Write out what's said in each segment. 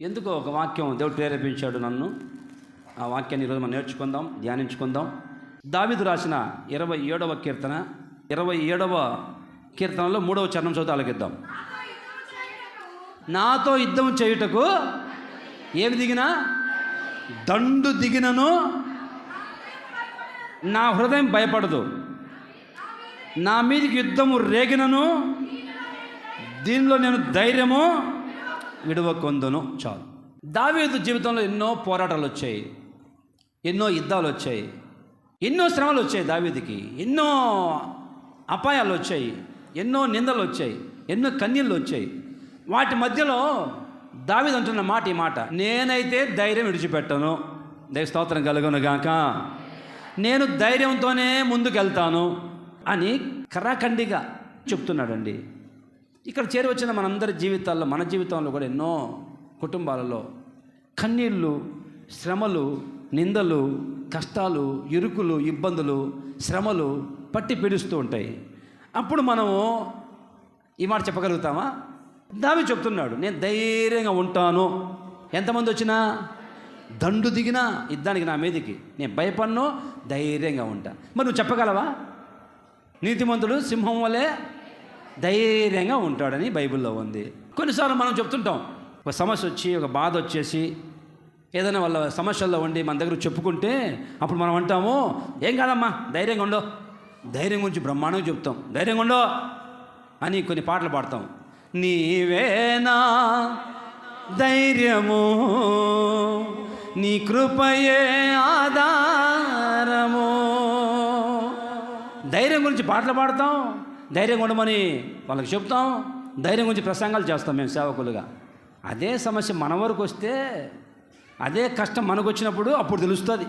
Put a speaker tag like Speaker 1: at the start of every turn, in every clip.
Speaker 1: ఎందుకో ఒక వాక్యం దేవుడు ప్రేరేపించాడు నన్ను. ఆ వాక్యాన్ని ఈరోజు మనం నేర్చుకుందాం, ధ్యానించుకుందాం. దావీదు రాసిన 27వ కీర్తన 27వ కీర్తనలో 3వ చరణం చదువుతూ ఆలకిద్దాం. నాతో యుద్ధం చేయుటకు ఏమి దిగినా, దండు దిగినను నా హృదయం భయపడదు. నా మీదికి యుద్ధము రేగినను దీనిలో నేను ధైర్యము విడవకొందును. చాలు. దావీదు జీవితంలో ఎన్నో పోరాటాలు వచ్చాయి, ఎన్నో యుద్ధాలు వచ్చాయి, ఎన్నో శ్రమలు వచ్చాయి. దావీదుకి ఎన్నో అపాయాలు వచ్చాయి, ఎన్నో నిందలు వచ్చాయి, ఎన్నో కన్నీళ్ళు వచ్చాయి. వాటి మధ్యలో దావీదు అంటున్న మాట ఈ మాట: నేనైతే ధైర్యం విడిచిపెట్టను. దైవ స్తోత్రం కలుగును గాక. నేను ధైర్యంతోనే ముందుకెళ్తాను అని కరాఖండిగా చెప్తున్నాడండి. ఇక్కడ చేరి వచ్చిన మనందరి జీవితాల్లో, మన జీవితంలో కూడా ఎన్నో కుటుంబాలలో కన్నీళ్ళు, శ్రమలు, నిందలు, కష్టాలు, ఇరుకులు, ఇబ్బందులు, శ్రమలు పట్టి పీడిస్తూ ఉంటాయి. అప్పుడు మనము ఈ మాట చెప్పగలుగుతామా? దావీదు చెప్తున్నాడు, నేను ధైర్యంగా ఉంటాను. ఎంతమంది వచ్చినా, దండు దిగినా యుద్ధానికి నా మీదికి నేను భయపడను, ధైర్యంగా ఉంటా. మరి నువ్వు చెప్పగలవా? నీతిమంతుడు సింహం వలె ధైర్యంగా ఉంటాడని బైబిల్లో ఉంది. కొన్నిసార్లు మనం చెప్తుంటాం, ఒక సమస్య వచ్చి, ఒక బాధ వచ్చేసి, ఏదైనా వాళ్ళ సమస్యల్లో ఉండి మన దగ్గర చెప్పుకుంటే అప్పుడు మనం అంటాము, ఏం కాదమ్మా, ధైర్యంగా ఉండో. ధైర్యం గురించి బ్రహ్మాండంగా చెప్తాం, ధైర్యంగా ఉండో అని కొన్ని పాటలు పాడతాం. నీవేనా ధైర్యము, నీ కృపయే ఆధారము. ధైర్యం గురించి పాటలు పాడతాం, ధైర్యం ఉండమని వాళ్ళకి చెప్తాం, ధైర్యం గురించి ప్రసంగాలు చేస్తాం మేము సేవకులుగా. అదే సమస్య మన వరకు వస్తే, అదే కష్టం మనకు వచ్చినప్పుడు అప్పుడు తెలుస్తుంది.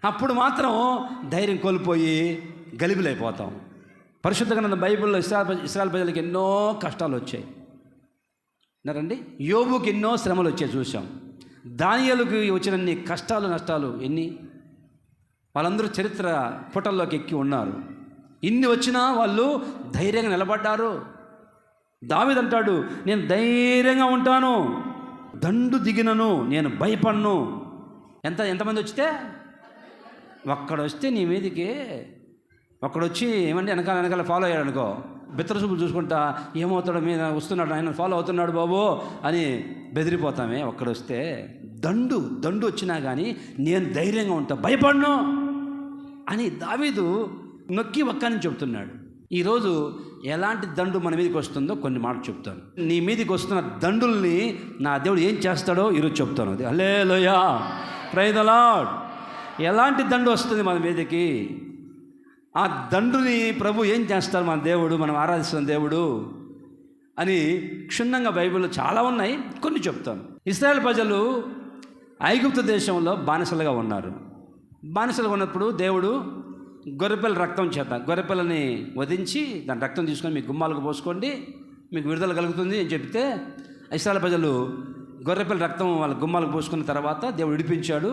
Speaker 1: అప్పుడు మాత్రం ధైర్యం కోల్పోయి గలిబిలైపోతాం. పరిశుద్ధ గ్రంథం బైబిల్లో ఇశ్రాయేలు ప్రజలకు ఎన్నో కష్టాలు వచ్చాయి ఉన్నారండి. యోబుకి ఎన్నో శ్రమలు వచ్చాయి చూసాం. దానియేలుకి వచ్చినన్ని కష్టాలు, నష్టాలు ఎన్ని. వాళ్ళందరూ చరిత్ర పుటల్లోకి ఎక్కి ఉన్నారు. ఇన్ని వచ్చినా వాళ్ళు ధైర్యంగా నిలబడ్డారు. దావీదు అంటాడు, నేను ధైర్యంగా ఉంటాను, దండు దిగినను నేను భయపడను. ఎంతమంది వచ్చితే, ఒక్కడొస్తే నీ మీదికి, ఒక్కడొచ్చి ఏమంటే వెనకాల ఫాలో అయ్యాడు అనుకో, బిత్తర చూపులు చూసుకుంటా, ఏమవుతాడో మీద వస్తున్నాడు, ఆయన ఫాలో అవుతున్నాడు బాబు అని బెదిరిపోతామే. ఒక్కడొస్తే, దండు వచ్చినా కానీ నేను ధైర్యంగా ఉంటా, భయపడను అని దావీదు నొక్కి ఒక్కని చెప్తున్నాడు. ఈరోజు ఎలాంటి దండు మన మీదకి వస్తుందో కొన్ని మాటలు చెప్తాను. నీ మీదకి వస్తున్న దండుల్ని నా దేవుడు ఏం చేస్తాడో ఈరోజు చెప్తాను. అది హల్లెలూయా, ప్రైజ్ ది లార్డ్. ఎలాంటి దండు వస్తుంది మన మీదకి, ఆ దండుని ప్రభు ఏం చేస్తారు మన దేవుడు, మనం ఆరాధిస్తున్న దేవుడు అని క్షుణ్ణంగా బైబిల్లో చాలా ఉన్నాయి, కొన్ని చెప్తాను. ఇశ్రాయేలు ప్రజలు ఐగుప్తు దేశంలో బానిసలుగా ఉన్నారు. బానిసలుగా ఉన్నప్పుడు దేవుడు గొర్రెపిల్ల రక్తం చేత, గొర్రెపిల్లని వధించి దాని రక్తం తీసుకొని మీ గుమ్మాలకు పోసుకోండి, మీకు విడుదల కలుగుతుంది అని చెప్తే, ఇశ్రాయేలు ప్రజలు గొర్రెపిల్ల రక్తం వాళ్ళ గుమ్మాలకు పోసుకున్న తర్వాత దేవుడు విడిపించాడు.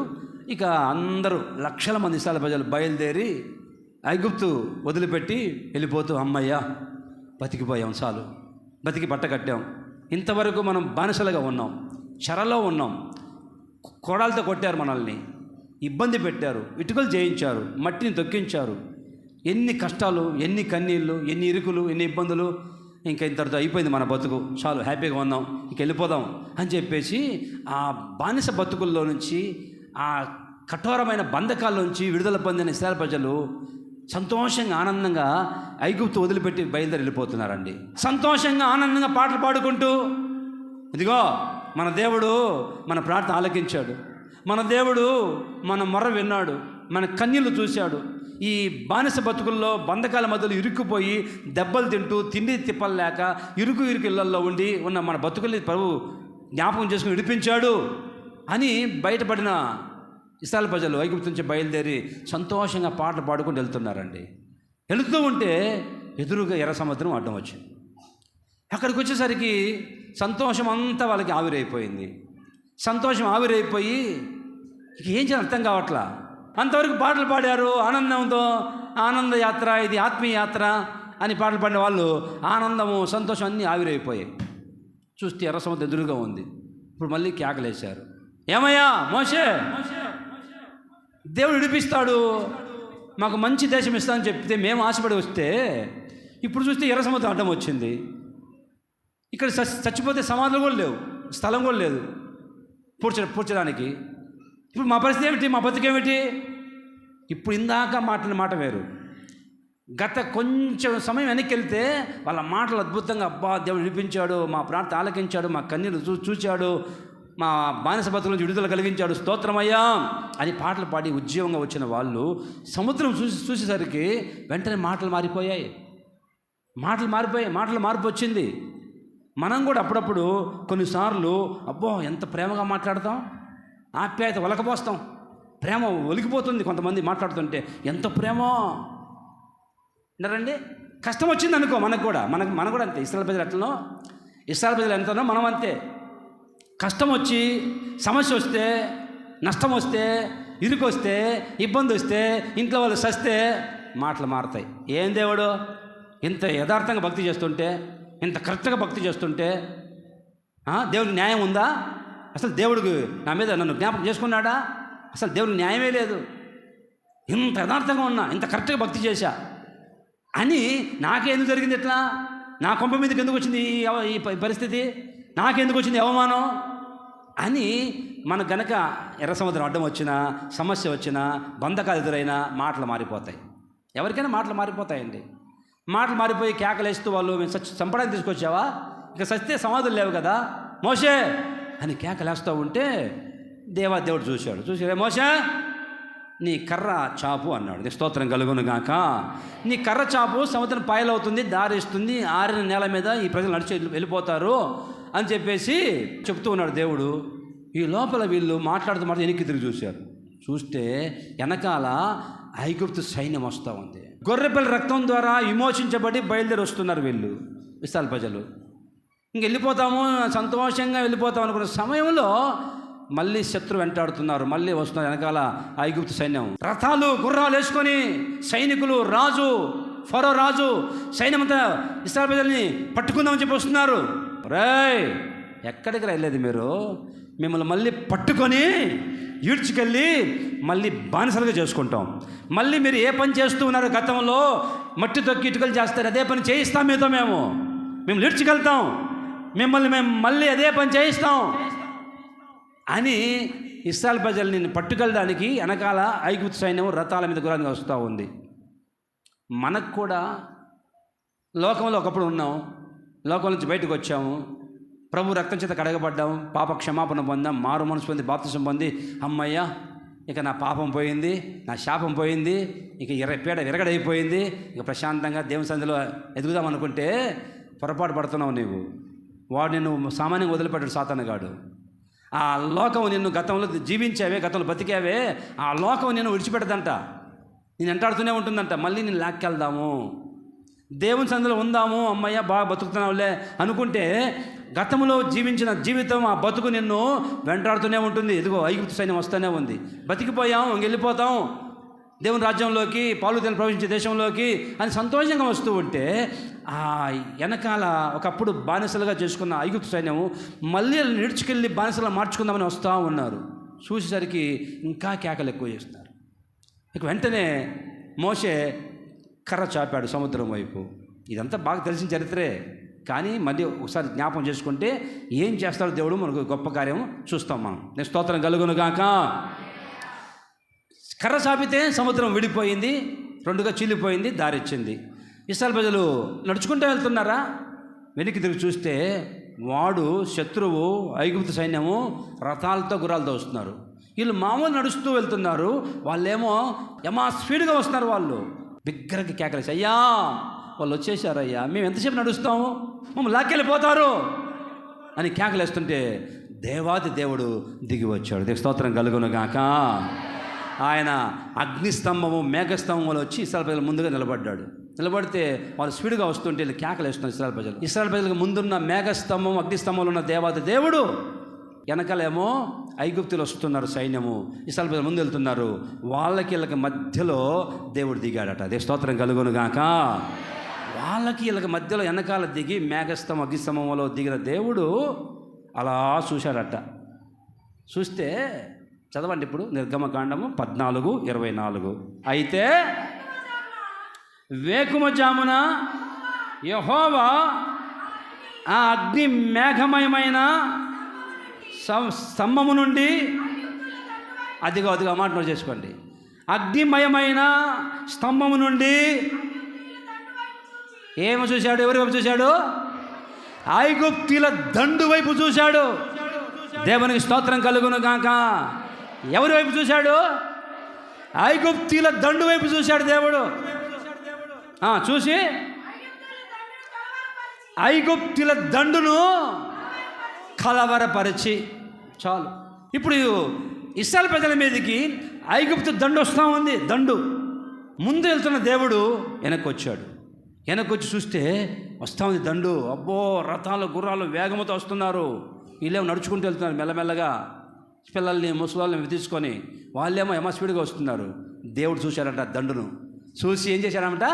Speaker 1: ఇక అందరూ లక్షల మంది ఇశ్రాయేలు ప్రజలు బయలుదేరి ఐగుప్తు వదిలిపెట్టి వెళ్ళిపోతూ, అమ్మయ్య బతికిపోయాం, చాలు బతికి బట్ట కట్టాం. ఇంతవరకు మనం బానిసలుగా ఉన్నాం, చెరలో ఉన్నాం, కోడాలతో కొట్టారు మనల్ని, ఇబ్బంది పెట్టారు, ఇటుకలు చేయించారు, మట్టిని తొక్కించారు, ఎన్ని కష్టాలు, ఎన్ని కన్నీళ్ళు, ఎన్ని ఇరుకులు, ఎన్ని ఇబ్బందులు. ఇంకా ఇంతటితో అయిపోయింది మన బతుకు, చాలు హ్యాపీగా ఉన్నాం, ఇంక వెళ్ళిపోదాం అని చెప్పేసి ఆ బానిస బతుకుల్లో నుంచి, ఆ కఠోరమైన బంధకాల నుంచి విడుదల పొందిన ఇశ్రాయేలు ప్రజలు సంతోషంగా, ఆనందంగా ఐగుప్తు వదిలిపెట్టి బయలుదేరి వెళ్ళిపోతున్నారండి. సంతోషంగా, ఆనందంగా పాటలు పాడుకుంటూ, ఇదిగో మన దేవుడు మన ప్రార్థన ఆలకించాడు, మన దేవుడు మన మొర్ర విన్నాడు, మన కన్నీళ్ళు చూశాడు. ఈ బానిస బతుకుల్లో, బంధకాల మధ్యలో ఇరుక్కుపోయి దెబ్బలు తింటూ, తిండి తిప్పలేక ఇరుకు ఇళ్ళల్లో ఉండి ఉన్న మన బతుకుల్ని ప్రభు జ్ఞాపకం చేసుకుని విడిపించాడు అని బయటపడిన ఇశ్రాయేలు ప్రజలు ఐగుప్తు నుంచి బయలుదేరి సంతోషంగా పాటలు పాడుకుంటూ వెళ్తున్నారండి. వెళుతూ ఉంటే ఎదురుగా ఎర్ర సముద్రం అడ్డం వచ్చింది. అక్కడికి వచ్చేసరికి సంతోషం అంతా వాళ్ళకి ఆవిరైపోయింది. సంతోషం ఆవిరైపోయి ఇక ఏం చేయాలి అర్థం కావట్లా. అంతవరకు పాటలు పాడారు ఆనందంతో, ఆనంద యాత్ర, ఇది ఆత్మీయ యాత్ర అని పాటలు పాడిన వాళ్ళు ఆనందము, సంతోషం అన్నీ ఆవిరైపోయాయి. చూస్తే ఎర్ర సముద్రం ఎదురుగా ఉంది. ఇప్పుడు మళ్ళీ కేకలేశారు, ఏమయ్యా మోషే, దేవుడు విడిపిస్తాడు, మాకు మంచి దేశం ఇస్తామని చెప్తే మేము ఆశపడి వస్తే ఇప్పుడు చూస్తే ఎర్ర సముద్రం అడ్డం వచ్చింది. ఇక్కడ చచ్చిపోతే సమాధులు కూడా లేవు, స్థలం కూడా లేదు పూడ్చడానికి. ఇప్పుడు మా పరిస్థితి ఏమిటి, మా బతుకేమిటి? ఇప్పుడు ఇందాక మాట్లాడిన మాట వేరు. గత కొంచెం సమయం వెనక్కి వెళ్తే వాళ్ళ మాటలు అద్భుతంగా, అబ్బా దేవుడు విడిపించాడు, మా ప్రార్థన ఆలకించాడు, మా కన్నీరు చూచాడు, మా బానిస బతుకుల నుంచి విడుదల కలిగించాడు, స్తోత్రమయ్యా అని పాటలు పాడి ఉద్యోగంగా వచ్చిన వాళ్ళు సముద్రం చూసేసరికి వెంటనే మాటలు మారిపోయాయి. మాటలు మార్పు వచ్చింది. మనం కూడా అప్పుడప్పుడు కొన్నిసార్లు అబ్బో ఎంత ప్రేమగా మాట్లాడతాం, ఆప్యాయత ఒలకపోస్తాం, ప్రేమ ఒలికిపోతుంది. కొంతమంది మాట్లాడుతుంటే ఎంత ప్రేమ విన్నారండి. కష్టం వచ్చింది అనుకో, మనకు కూడా అంతే. ఇస్రాయేల్ ప్రజలు ఎట్లనో, ఇస్రాయేల్ ప్రజలు ఎంతనో మనం అంతే. కష్టం వచ్చి, సమస్య వస్తే, నష్టం వస్తే, ఇరుకు వస్తే, ఇబ్బంది వస్తే, ఇంట్లో వాళ్ళు సస్తే మాటలు మారుతాయి. ఏం దేవుడు ఇంత యథార్థంగా భక్తి చేస్తుంటే, ఇంత కరెక్ట్గా భక్తి చేస్తుంటే దేవుడికి న్యాయం ఉందా? అసలు దేవుడికి నా మీద నన్ను జ్ఞాపకం చేసుకున్నాడా? అసలు దేవుడికి న్యాయమే లేదు. ఇంత యథార్థంగా ఉన్నా, ఇంత కరెక్ట్గా భక్తి చేశా అని నాకెందుకు జరిగింది? ఎట్లా నా కొంప మీదకి ఎందుకు వచ్చింది ఈ పరిస్థితి? నాకెందుకు వచ్చింది అవమానం అని మన గనక ఎర్ర సముద్రం అడ్డం వచ్చినా, సమస్య వచ్చినా, బంధకాలు ఎదురైనా మాటలు మారిపోతాయి. ఎవరికైనా మాటలు మారిపోతాయండి. మాటలు మారిపోయి కేకలేస్తూ వాళ్ళు మేము చంపడానికి తీసుకొచ్చావా, ఇక సస్తే సమాధులు లేవు కదా మోషే అని కేకలేస్తూ ఉంటే దేవుడు చూశాడు, మోషే నీ కర్ర చాపు అన్నాడు. నీ స్తోత్రం కలుగును గాక. నీ కర్ర చాపు సముద్రం పాయలవుతుంది, దారిస్తుంది, ఆరిన నేల మీద ఈ ప్రజలు నడిచి వెళ్ళిపోతారు అని చెప్పేసి చెప్తూ ఉన్నాడు దేవుడు. ఈ లోపల వీళ్ళు మాట్లాడుతూ వెనక్కి తిరిగి చూస్తే వెనకాల ఐగుప్తు సైన్యం వస్తూ ఉంది. గొర్రెపిల్ల రక్తం ద్వారా విమోచించబడి బయలుదేరి వస్తున్నారు వీళ్ళు, ఇశ్రాయేలు ప్రజలు. ఇంక వెళ్ళిపోతాము, సంతోషంగా వెళ్ళిపోతాం అనుకున్న సమయంలో మళ్ళీ శత్రువు వెంటాడుతున్నారు, మళ్ళీ వస్తున్నారు వెనకాల ఐగుప్తు సైన్యం. రథాలు గుర్రాలు వేసుకొని సైనికులు, ఫరో రాజు సైన్యమంతా ఇశ్రాయేలు ప్రజల్ని పట్టుకుందామని చెప్పి వస్తున్నారు. రేయ్ ఎక్కడికి వెళ్ళేది మీరు? మిమ్మల్ని మళ్ళీ పట్టుకొని ఈడ్చుకెళ్ళి మళ్ళీ బానిసలుగా చేసుకుంటాం. మళ్ళీ మీరు ఏ పని చేస్తూ ఉన్నారో గతంలో మట్టి తొక్కి ఇటుకలు చేస్తారు, అదే పని చేయిస్తాం మీతో. మేము ఈడ్చుకెళ్తాం, మిమ్మల్ని మేము మళ్ళీ అదే పని చేయిస్తాం అని ఇశ్రాయేలు ప్రజల్ని పట్టుకెళ్ళడానికి వెనకాల ఐగుప్తు సైన్యం రథాల మీద గుర్రంగా వస్తూ ఉంది. మనకు కూడా లోకంలో ఒకప్పుడు ఉన్నాం, లోకం నుంచి బయటకు వచ్చాము, ప్రభు రక్తం చేత కడగబడ్డాం, పాప క్షమాపణ పొందాం, మారు మనసు పొంది బాప్తిసం పొంది అమ్మయ్య ఇక నా పాపం పోయింది, నా శాపం పోయింది, ఇక పీడ విరగడైపోయింది, ఇక ప్రశాంతంగా దేవుని సన్నిధిలో ఎదుగుదాం అనుకుంటే పొరపాటు పడుతున్నావు నీవు. వాడు నిన్ను సామాన్యంగా వదిలిపెట్టాడు సాతానుగాడు. ఆ లోకం నిన్ను గతంలో జీవించావే, గతంలో బతికావే, ఆ లోకం నిన్ను విడిచిపెట్టదంట, నేను ఎంటాడుతూనే ఉంటుందంట. మళ్ళీ నేను లాక్కెళ్దాము, దేవుని సన్నిధిలో ఉందాము, అమ్మయ్య బాగా బతుకుతున్నావులే అనుకుంటే గతంలో జీవించిన జీవితం, ఆ బతుకు నిన్ను వెంటాడుతూనే ఉంటుంది. ఇదిగో ఐగుప్తు సైన్యం వస్తూనే ఉంది. బతికిపోయాం, వెళ్ళిపోతాం దేవుని రాజ్యంలోకి, పాలుతేనెలు ప్రవేశించే దేశంలోకి అని సంతోషంగా వస్తూ ఉంటే ఆ వెనకాల ఒకప్పుడు బానిసలుగా చేసుకున్న ఐగుప్తు సైన్యం మళ్ళీ నిడుచుకెళ్ళి బానిసలుగా మార్చుకుందామని వస్తూ ఉన్నారు. చూసేసరికి ఇంకా కేకలు ఎక్కువ చేస్తున్నారు. ఇక వెంటనే మోషే కర్ర చాపాడు సముద్రం వైపు. ఇదంతా బాగా తెలిసిన చరిత్రే, కానీ మళ్ళీ ఒకసారి జ్ఞాపకం చేసుకుంటే ఏం చేస్తాడో దేవుడు మనకు గొప్ప కార్యం చూస్తాం మనం. నేను స్తోత్రం కలుగును గాక. కర్ర చాపితే సముద్రం విడిపోయింది, రెండుగా చీలిపోయింది, దారిచ్చింది. ఇశ్రాయేలు ప్రజలు నడుచుకుంటూ వెళ్తున్నారా, వెనక్కి తిరిగి చూస్తే వాడు శత్రువు ఐగుప్తు సైన్యము రథాలతో గుర్రాలతో వస్తున్నారు. వీళ్ళు మామూలు నడుస్తూ వెళ్తున్నారు, వాళ్ళేమో స్పీడ్గా వస్తున్నారు. వాళ్ళు బిగ్గరకి కేకలేసి, అయ్యా వాళ్ళు వచ్చేసారయ్యా, మేము ఎంతసేపు నడుస్తాము, మమ్మల్ని లాక్కెళ్ళిపోతారు అని కేకలేస్తుంటే దేవాది దేవుడు దిగి వచ్చాడు. స్తోత్రం కలుగును గాక. ఆయన అగ్నిస్తంభము మేఘస్తంభంలో వచ్చి ఇశ్రాయేలు ప్రజల ముందుగా నిలబడితే వాళ్ళు స్పీడ్గా వస్తుంటే వీళ్ళు కేకలేస్తున్నారు ఇశ్రాయేలు ప్రజలు. ఇశ్రాయేలు ప్రజలకు ముందున్న మేఘస్తంభం, అగ్నిస్తంభంలో ఉన్న దేవాది దేవుడు, వెనకాలేమో ఐగుప్తులు వస్తున్నారు సైన్యము, ఇశ్రాయేలు ప్రజలు ముందు వెళ్తున్నారు. వీళ్ళకి మధ్యలో దేవుడు దిగాడట. అదే స్తోత్రం కలుగును గాక. వీళ్ళకి మధ్యలో వెనకాల దిగి మేఘస్తంభం, అగ్నిస్తంభంలో దిగిన దేవుడు అలా చూశాడట. చూస్తే చదవండి ఇప్పుడు నిర్గమకాండము 14:24. అయితే వేకువజామున యెహోవా ఆ అగ్ని మేఘమయమైన స్తంభము నుండి, అదిగో మాట నోట్ చేసుకోండి, అగ్నిమయమైన స్తంభము నుండి ఏమి చూశాడు? ఎవరి వైపు చూశాడు? ఐగుప్తీల దండు వైపు చూశాడు. దేవునికి స్తోత్రం కలుగును గాక. ఎవరి వైపు చూశాడు? ఐగుప్తీల దండు వైపు చూశాడు దేవుడు. చూసి ఐగుప్తీల దండును కలవరపరిచి, చాలు. ఇప్పుడు ఇశ్రాయేలు ప్రజల మీదకి ఐగుప్తు దండు వస్తూ ఉంది. దండు ముందు వెళ్తున్న దేవుడు వెనక్కి వచ్చాడు. వెనక్కి వచ్చి చూస్తే వస్తూ ఉంది దండు. అబ్బో, రథాలు గుర్రాలు వేగంతో వస్తున్నారు. వీళ్ళేమో నడుచుకుంటూ వెళ్తున్నారు మెల్లమెల్లగా, పిల్లల్ని ముసలాళ్ళని తీసుకొని. వాళ్ళేమో ఏమో స్పీడ్గా వస్తున్నారు. దేవుడు చూశాడట దండును. చూసి ఏం చేశాడట?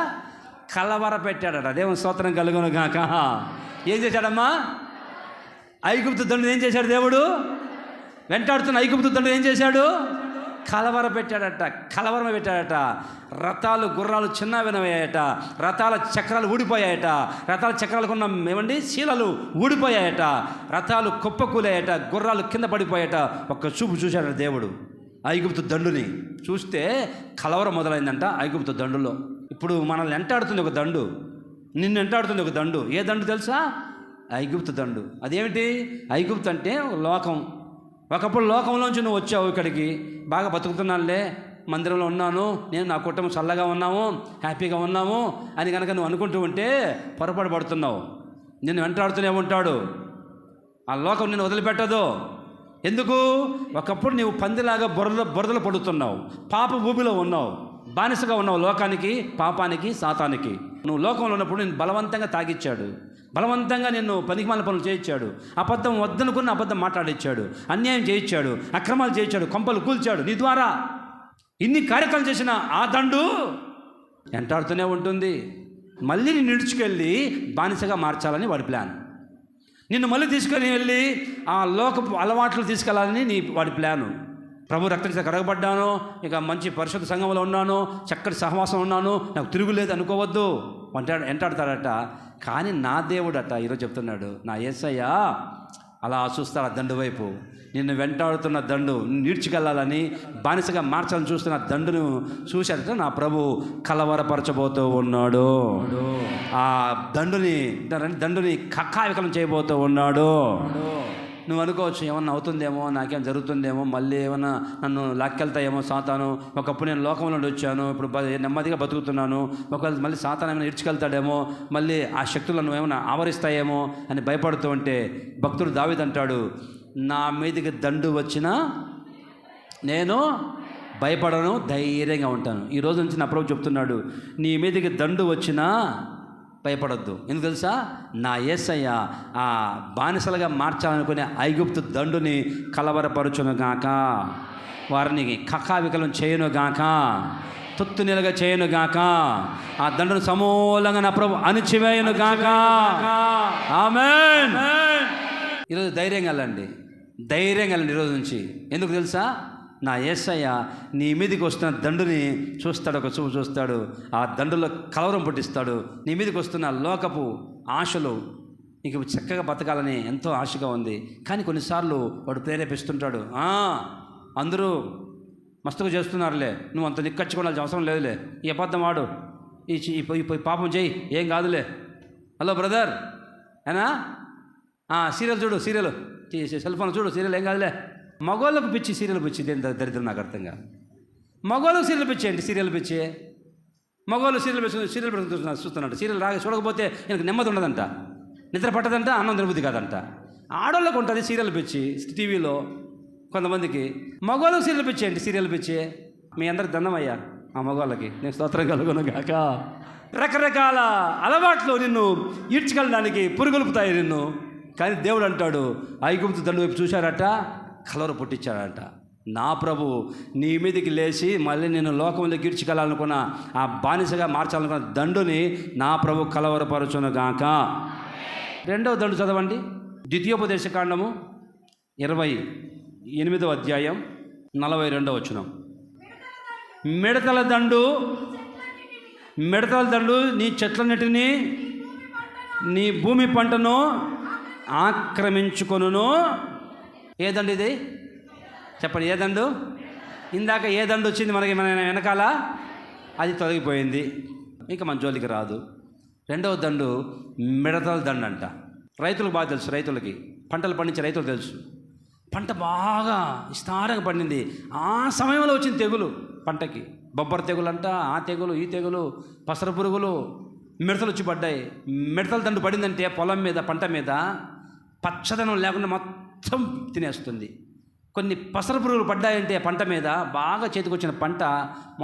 Speaker 1: కలవర పెట్టాడట. దేవుని స్తోత్రం కలుగును గాక. ఏం చేశాడమ్మా? ఐగుప్తు దండు ఏం చేశాడు దేవుడు? వెంటాడుతున్న ఐగుప్తు దండు ఏం చేశాడు? కలవర పెట్టాడట. కలవరం పెట్టాడట. రథాలు గుర్రాలు చిన్న వినవయ్యాయట. రథాల చక్రాలు ఊడిపోయాయట. రథాల చక్రాలకున్న ఏమండి శీలలు ఊడిపోయాయట. రథాలు కుప్పకూలాయట. గుర్రాలు కింద పడిపోయాయట. ఒక్క చూపు చూశాడట దేవుడు ఐగుప్తు దండుని. చూస్తే కలవరం మొదలైందంట ఐగుప్తు దండులో. ఇప్పుడు మనల్ని వెంటాడుతుంది ఒక దండు, నిన్ను వెంటాడుతుంది ఒక దండు. ఏ దండు తెలుసా? ఐగుప్తు దండు. అదేమిటి? ఐగుప్తు అంటే లోకం. ఒకప్పుడు లోకంలోంచి నువ్వు వచ్చావు ఇక్కడికి, బాగా బతుకుతున్నానులే, మందిరంలో ఉన్నాను నేను, నా కుటుంబం చల్లగా ఉన్నాము, హ్యాపీగా ఉన్నాము అని కనుక నువ్వు అనుకుంటూ ఉంటే పొరపాటు పడుతున్నావు. నిన్ను వెంటాడుతూనే ఉంటాడు. ఆ లోకం నిన్ను వదిలిపెట్టదు. ఎందుకు? ఒకప్పుడు నీవు పందిలాగా బురదలు పడుతున్నావు, పాప భూమిలో ఉన్నావు, బానిసగా ఉన్నావు లోకానికి, పాపానికి, సాతానికి. నువ్వు లోకంలో ఉన్నప్పుడు నేను బలవంతంగా తాగిచ్చాడు, బలవంతంగా నిన్ను పనికిమాలిన పనులు చేయించాడు, అబద్ధం వద్దనుకున్న అబద్ధం మాట్లాడిచ్చాడు, అన్యాయం చేయించాడు, అక్రమాలు చేయించాడు, కొంపలు కూల్చాడు. నీ ద్వారా ఇన్ని కార్యక్రమాలు చేసిన ఆ దండు వెంటాడుతూనే ఉంటుంది. మళ్ళీ నిన్ను నిడుచుకెళ్ళి బానిసగా మార్చాలని వాడి ప్లాన్. నిన్ను మళ్ళీ తీసుకొని వెళ్ళి ఆ లోకపు అలవాట్లు తీసుకెళ్ళాలని వాడి ప్లాను. ప్రభు రక్తం చేత కడగబడ్డాను, ఇక మంచి పరిశుద్ధ సంఘంలో ఉన్నాను, చక్కటి సహవాసం ఉన్నాను, నాకు తిరుగులేదు అనుకోవద్దు వెంటాడతాడట. కానీ నా దేవుడట ఈరోజు చెప్తున్నాడు, నా యేసయ్య అలా చూస్తాడు ఆ దండు వైపు. నిన్ను వెంటాడుతున్న దండు నీడ్చుకెళ్ళాలని, బానిసగా మార్చాలని చూస్తున్న దండును చూశాడట నా ప్రభు కలవరపరచబోతూ ఉన్నాడు. ఆ దండుని కక్కావికలం చేయబోతూ ఉన్నాడు. నువ్వు అనుకోవచ్చు, ఏమన్నా అవుతుందేమో, నాకేం జరుగుతుందేమో, మళ్ళీ ఏమన్నా నన్ను లాక్కెళ్తాయేమో సాతాను, ఒకప్పుడు నేను లోకంలో నుండి వచ్చాను, ఇప్పుడు నెమ్మదిగా బతుకుతున్నాను, ఒకవేళ మళ్ళీ సాతాను ఏమైనా ఇడ్చుకెళ్తాడేమో, మళ్ళీ ఆ శక్తులను ఏమైనా ఆవరిస్తాయేమో అని భయపడుతూ ఉంటే భక్తుడు దావీదు అంటాడు, నా మీదకి దండు వచ్చినా నేను భయపడను, ధైర్యంగా ఉంటాను. ఈ రోజు నుంచి నా ప్రభు చెప్తున్నాడు, నీ మీదకి దండు వచ్చినా భయపడొద్దు. ఎందుకు తెలుసా? నా యేసయ్య ఆ బానిసలుగా మార్చాలనుకునే ఐగుప్తు దండుని కలవరపరచును గాక, వారిని కకావికలం చేయను గాక, తొత్తు నిలగా చేయను గాక, ఆ దండును సమూలంగా నా ప్రభు అణిచివేయను గాక. ఆమేన్. ఈరోజు ధైర్యంగా వెళ్ళండి, ధైర్యంగా వెళ్ళండి ఈరోజు నుంచి. ఎందుకు తెలుసా? నా యేసయ్య నీ మీదకి వస్తున్న దండుని చూస్తాడు, ఒక చూపు చూస్తాడు, ఆ దండులో కలవరం పుట్టిస్తాడు. నీ మీదకి వస్తున్న లోకపు ఆశలు, నీకు చక్కగా బతకాలని ఎంతో ఆశగా ఉంది, కానీ కొన్నిసార్లు వాడు ప్రేరేపిస్తుంటాడు. అందరూ మస్తుగా చేస్తున్నారులే, నువ్వు అంత నిక్కచ్చుకోవాల్సిన అవసరం లేదులే, ఈ అబద్ధం ఆడు, ఈ పాపం చేయి, ఏం కాదులే. హలో బ్రదర్, ఏనా సీరియల్ చూడు, సీరియల్ సెల్ ఫోన్ చూడు, సీరియల్ ఏం కాదులే. మగవాళ్ళకు పిచ్చి, సీరియల్ పిచ్చి, దరిద్రం నాకు అర్థంగా. మగవాళ్ళకు సీరియల్ పిచ్చి ఏంటి? సీరియల్ పిచ్చి. మగవాళ్ళు సీరియల్ చూస్తున్నాడు. సీరియల్ చూడకపోతే ఈయనకు నెమ్మది ఉండదంట, నిద్ర పట్టదంట, అన్నం తినబుద్ధి కాదంట. ఆడవాళ్ళకు ఉంటుంది సీరియల్ పిచ్చి టీవీలో కొంతమందికి. మగవాళ్ళకు సీరియల్ పిచ్చి ఏంటి? సీరియల్ పిచ్చి. మీ అందరికి దండమయ్యా ఆ మగవాళ్ళకి, నేను స్తోత్రం కలుగును గాక. రకరకాల అలవాట్లు నిన్ను ఈడ్చుకెళ్ళడానికి పురుగొలుపుతాయి నిన్ను. కానీ దేవుడు అంటాడు, ఐగుప్తు దండు వైపు చూశారట, కలవర పుట్టించాడట. నా ప్రభు నీ మీదకి లేచి మళ్ళీ నేను లోకంలో గీడ్చుకెళ్ళాలనుకున్న, ఆ బానిసగా మార్చాలనుకున్న దండుని నా ప్రభు కలవరపరచును గాక. రెండవ దండు చదవండి, ద్వితీయోపదేశకాండము 28వ అధ్యాయం 42వ వచనం. మిడతల దండు నీ చెట్లన్నిటినీ నీ భూమి పంటను ఆక్రమించుకొనును. ఏ దండు ఇది చెప్పండి, ఏ దండు? ఇందాక ఏ దండు వచ్చింది మన వెనకాల, అది తొలగిపోయింది, ఇంకా మన జోలికి రాదు. రెండవ దండు మిడతల దండు అంట. రైతులకు బాగా తెలుసు, రైతులకి పంటలు పండించే రైతులకు తెలుసు. పంట బాగా విస్తారంగా పండింది, ఆ సమయంలో వచ్చిన తెగులు పంటకి, బొబ్బర తెగులు అంట, ఆ తెగులు ఈ తెగులు, పసర పురుగులు, మిడతలు వచ్చి పడ్డాయి. మిడతల దండు పడిందంటే పొలం మీద పంట మీద పచ్చదనం లేకుండా మొత్తం తినేస్తుంది. కొన్ని పసర పురుగులు పడ్డాయంటే పంట మీద బాగా చేతికొచ్చిన పంట